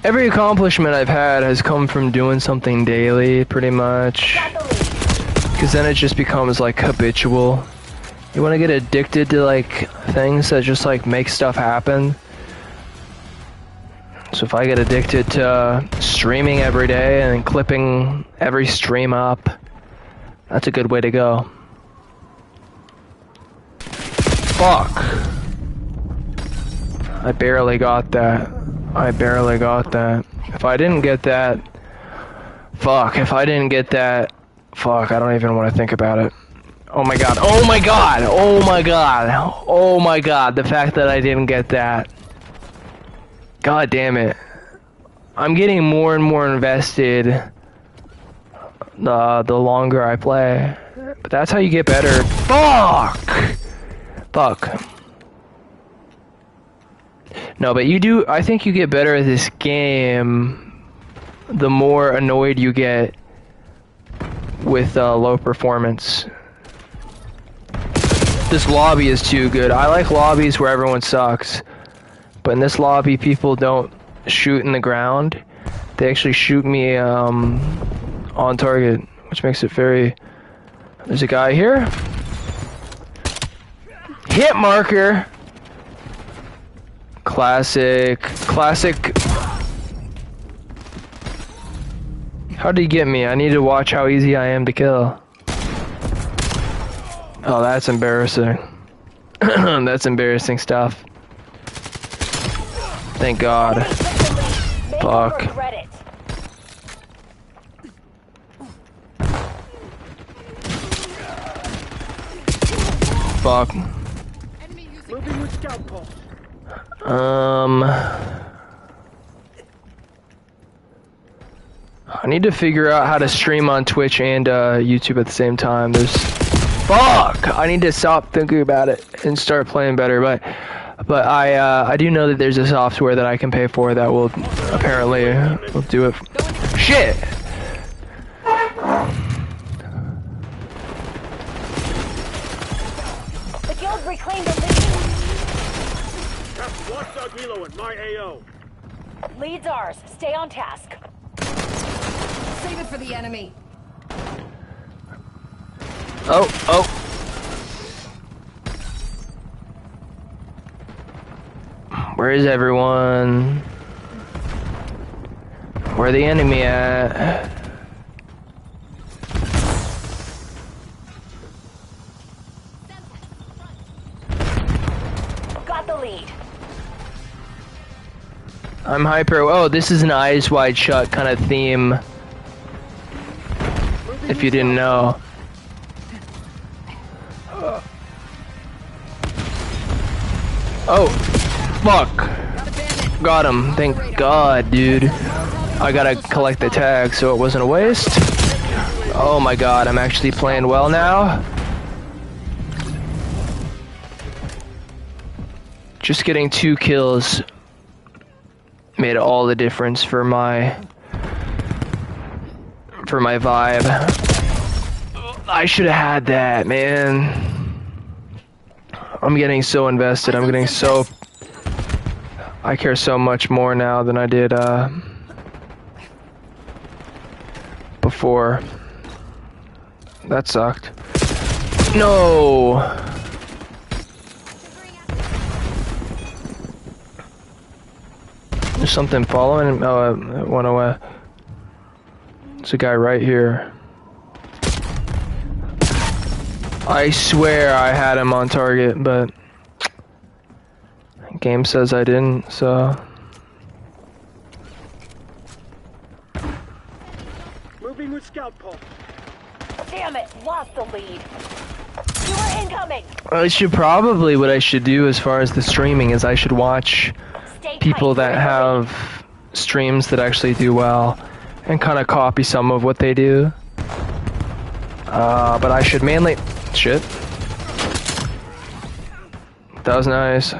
Every accomplishment I've had has come from doing something daily, pretty much. Because then it just becomes like habitual. You want to get addicted to like things that just like make stuff happen. So if I get addicted to streaming every day and clipping every stream up, That's a good way to go. Fuck. I barely got that. I barely got that. If I didn't get that... Fuck, if I didn't get that... Fuck, I don't even want to think about it. Oh my god, oh my god, oh my god, oh my god, the fact that I didn't get that. God damn it. I'm getting more and more invested the longer I play. But that's how you get better. Fuck! Fuck. No, but you do, I think you get better at this game the more annoyed you get with low performance. This lobby is too good. I like lobbies where everyone sucks. But in this lobby, people don't shoot in the ground. They actually shoot me on target, which makes it very... There's a guy here. Hit marker! Classic. Classic. How did he get me? I need to watch how easy I am to kill. Oh, that's embarrassing. That's embarrassing stuff. Thank God. Fuck. Fuck. Moving with scout pulse. I need to figure out how to stream on Twitch and YouTube at the same time. There's... Fuck! I need to stop thinking about it and start playing better, but I do know that there's a software that I can pay for that will apparently will do it. Shit! The guild reclaimed the lead. Captain, watchdog Hilo at my AO. Lead's ours. Stay on task. Save it for the enemy. Oh, oh. Where is everyone? Where the enemy at? Got the lead. I'm hyper. Oh, this is an eyes wide shut kind of theme. If you didn't know. Oh, fuck. Got him. Thank God, dude. I gotta collect the tag so it wasn't a waste. Oh my God, I'm actually playing well now. Just getting 2 kills made all the difference for my vibe. I should have had that, man. I'm getting so invested. I'm getting so... I care so much more now than I did before. That sucked. No! There's something following him. Oh, it went away. There's a guy right here. I swear I had him on target, but game says I didn't, so. Moving with scout pulse. Damn it, lost the lead. You are incoming. I should probably, what I should do as far as the streaming is I should watch Stay people tight. that have streams that actually do well and kind of copy some of what they do. But I should mainly... Shit. That was nice.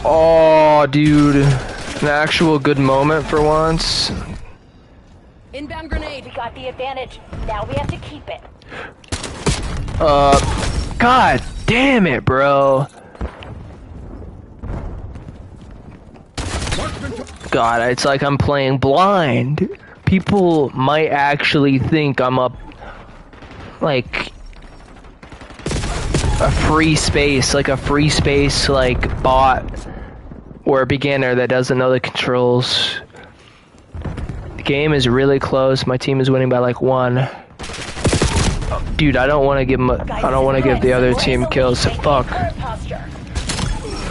Oh, dude. An actual good moment for once. Inbound grenade. We got the advantage. Now we have to keep it. God damn it, bro. God, it's like I'm playing blind. People might actually think I'm up like a free space, like bot or a beginner that doesn't know the controls. The game is really close. My team is winning by like 1. Dude, I don't want to give him. I don't want to give the other team kills. Fuck.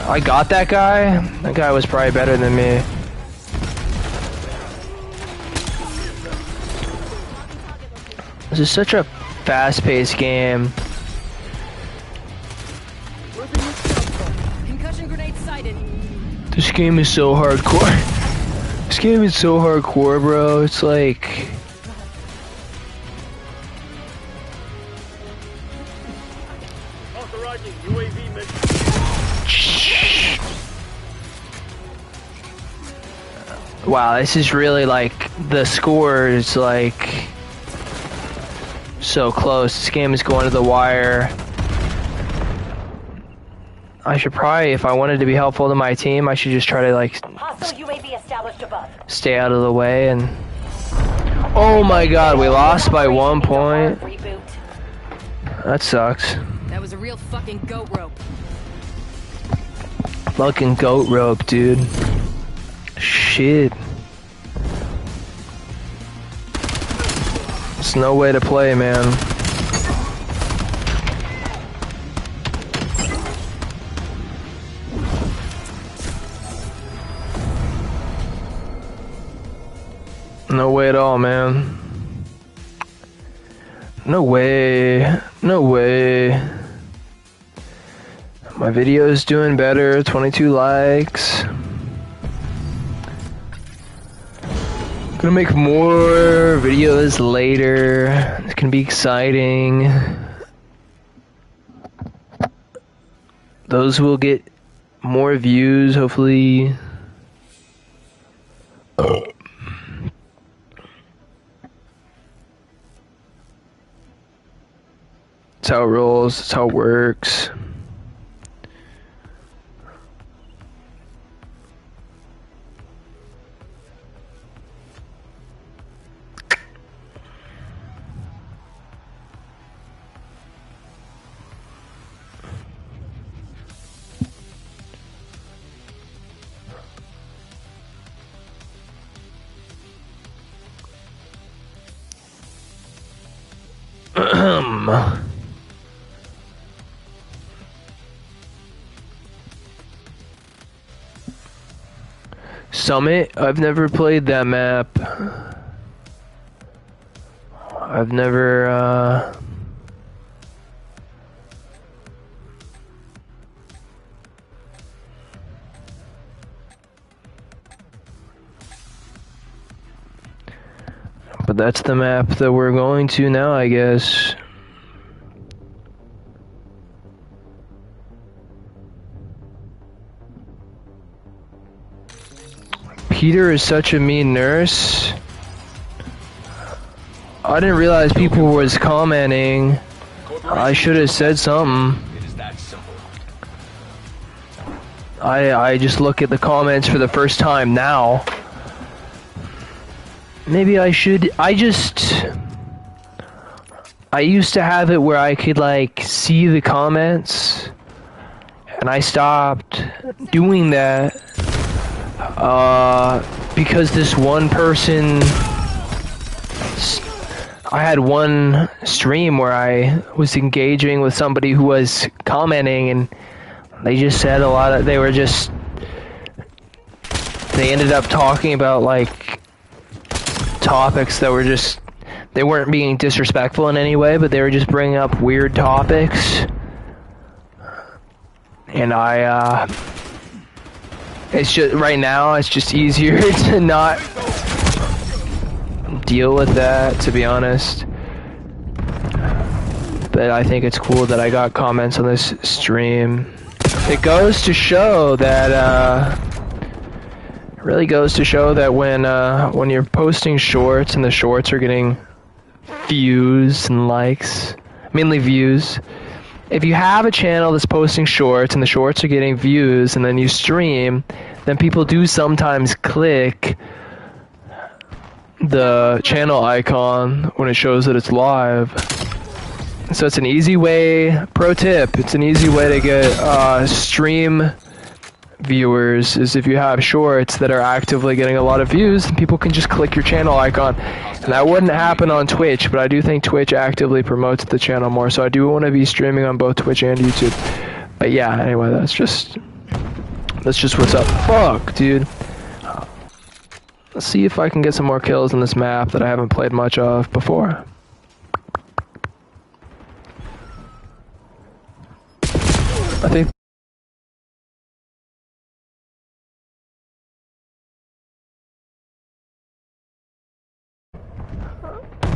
I got that guy. That guy was probably better than me. This is such a fast-paced game. Concussion grenade sighted. This game is so hardcore. This game is so hardcore, bro. It's like... Authorizing UAV mission. Wow, this is really like... The score is like... so close. This game is going to the wire. I should probably, if I wanted to be helpful to my team, I should just try to like Hostile UAV established above. stay out of the way and... Oh my god, we lost by 1 point. Reboot. That sucks. That was a real fucking goat rope. Fucking goat rope, dude. Shit. It's no way to play, man. No way at all, man. No way. No way. My video is doing better. 22 likes. Gonna make more videos later. It's gonna be exciting. Those will get more views, hopefully. That's how it rolls. That's how it works. Summit? I've never played that map. I've never, But that's the map that we're going to now, I guess. Peter is such a mean nurse. I didn't realize people was commenting. I should have said something. It is that simple. I just look at the comments for the first time now. Maybe I should. I used to have it where I could like see the comments, and I stopped doing that. Because this one person, I had one stream where I was engaging with somebody who was commenting, and they just said a lot of, they ended up talking about like topics that were just, they weren't being disrespectful in any way, but they were just bringing up weird topics, and it's just, right now, it's just easier to not deal with that, to be honest. But I think it's cool that I got comments on this stream. It goes to show that, it really goes to show that when you're posting shorts and the shorts are getting views and likes, mainly views, if you have a channel that's posting shorts and the shorts are getting views and then you stream, then people do sometimes click the channel icon when it shows that it's live. So it's an easy way, pro tip, it's an easy way to get stream viewers is if you have shorts that are actively getting a lot of views, then people can just click your channel icon. And that wouldn't happen on Twitch, but I do think Twitch actively promotes the channel more, so I do want to be streaming on both Twitch and YouTube. But yeah, anyway, that's just what's up. Fuck, dude. Let's see if I can get some more kills in this map that I haven't played much of before. I think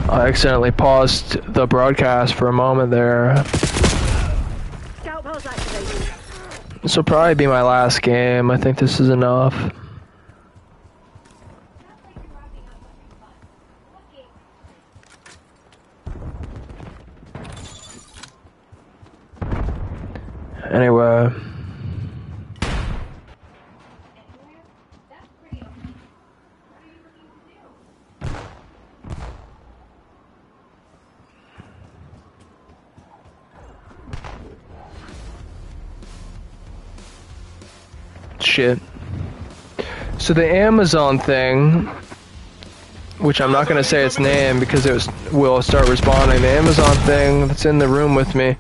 I accidentally paused the broadcast for a moment there. Scout pulse activated. This will probably be my last game. I think this is enough. Anyway. Shit. So the Amazon thing, which I'm not going to say its name because will start responding. The Amazon thing that's in the room with me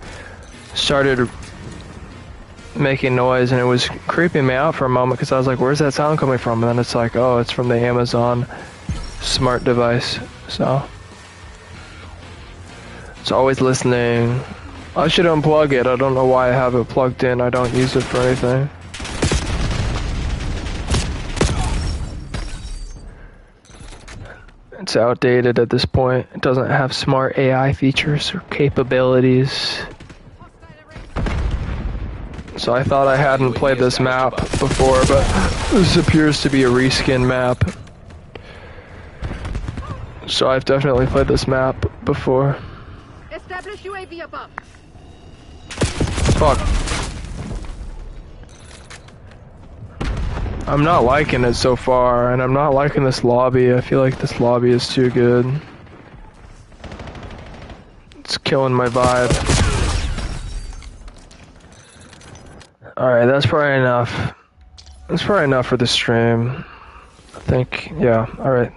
started making noise, and it was creeping me out for a moment because I was like, where's that sound coming from? And then it's like, oh, it's from the Amazon smart device. So it's always listening. I should unplug it. I don't know why I have it plugged in. I don't use it for anything. It's outdated at this point. It doesn't have smart AI features or capabilities. So I thought I hadn't played this map before, but this appears to be a reskin map. So I've definitely played this map before. Establish UAV above. Fuck. I'm not liking it so far, and I'm not liking this lobby. I feel like this lobby is too good. It's killing my vibe. Alright, that's probably enough. That's probably enough for the stream. I think, yeah, alright.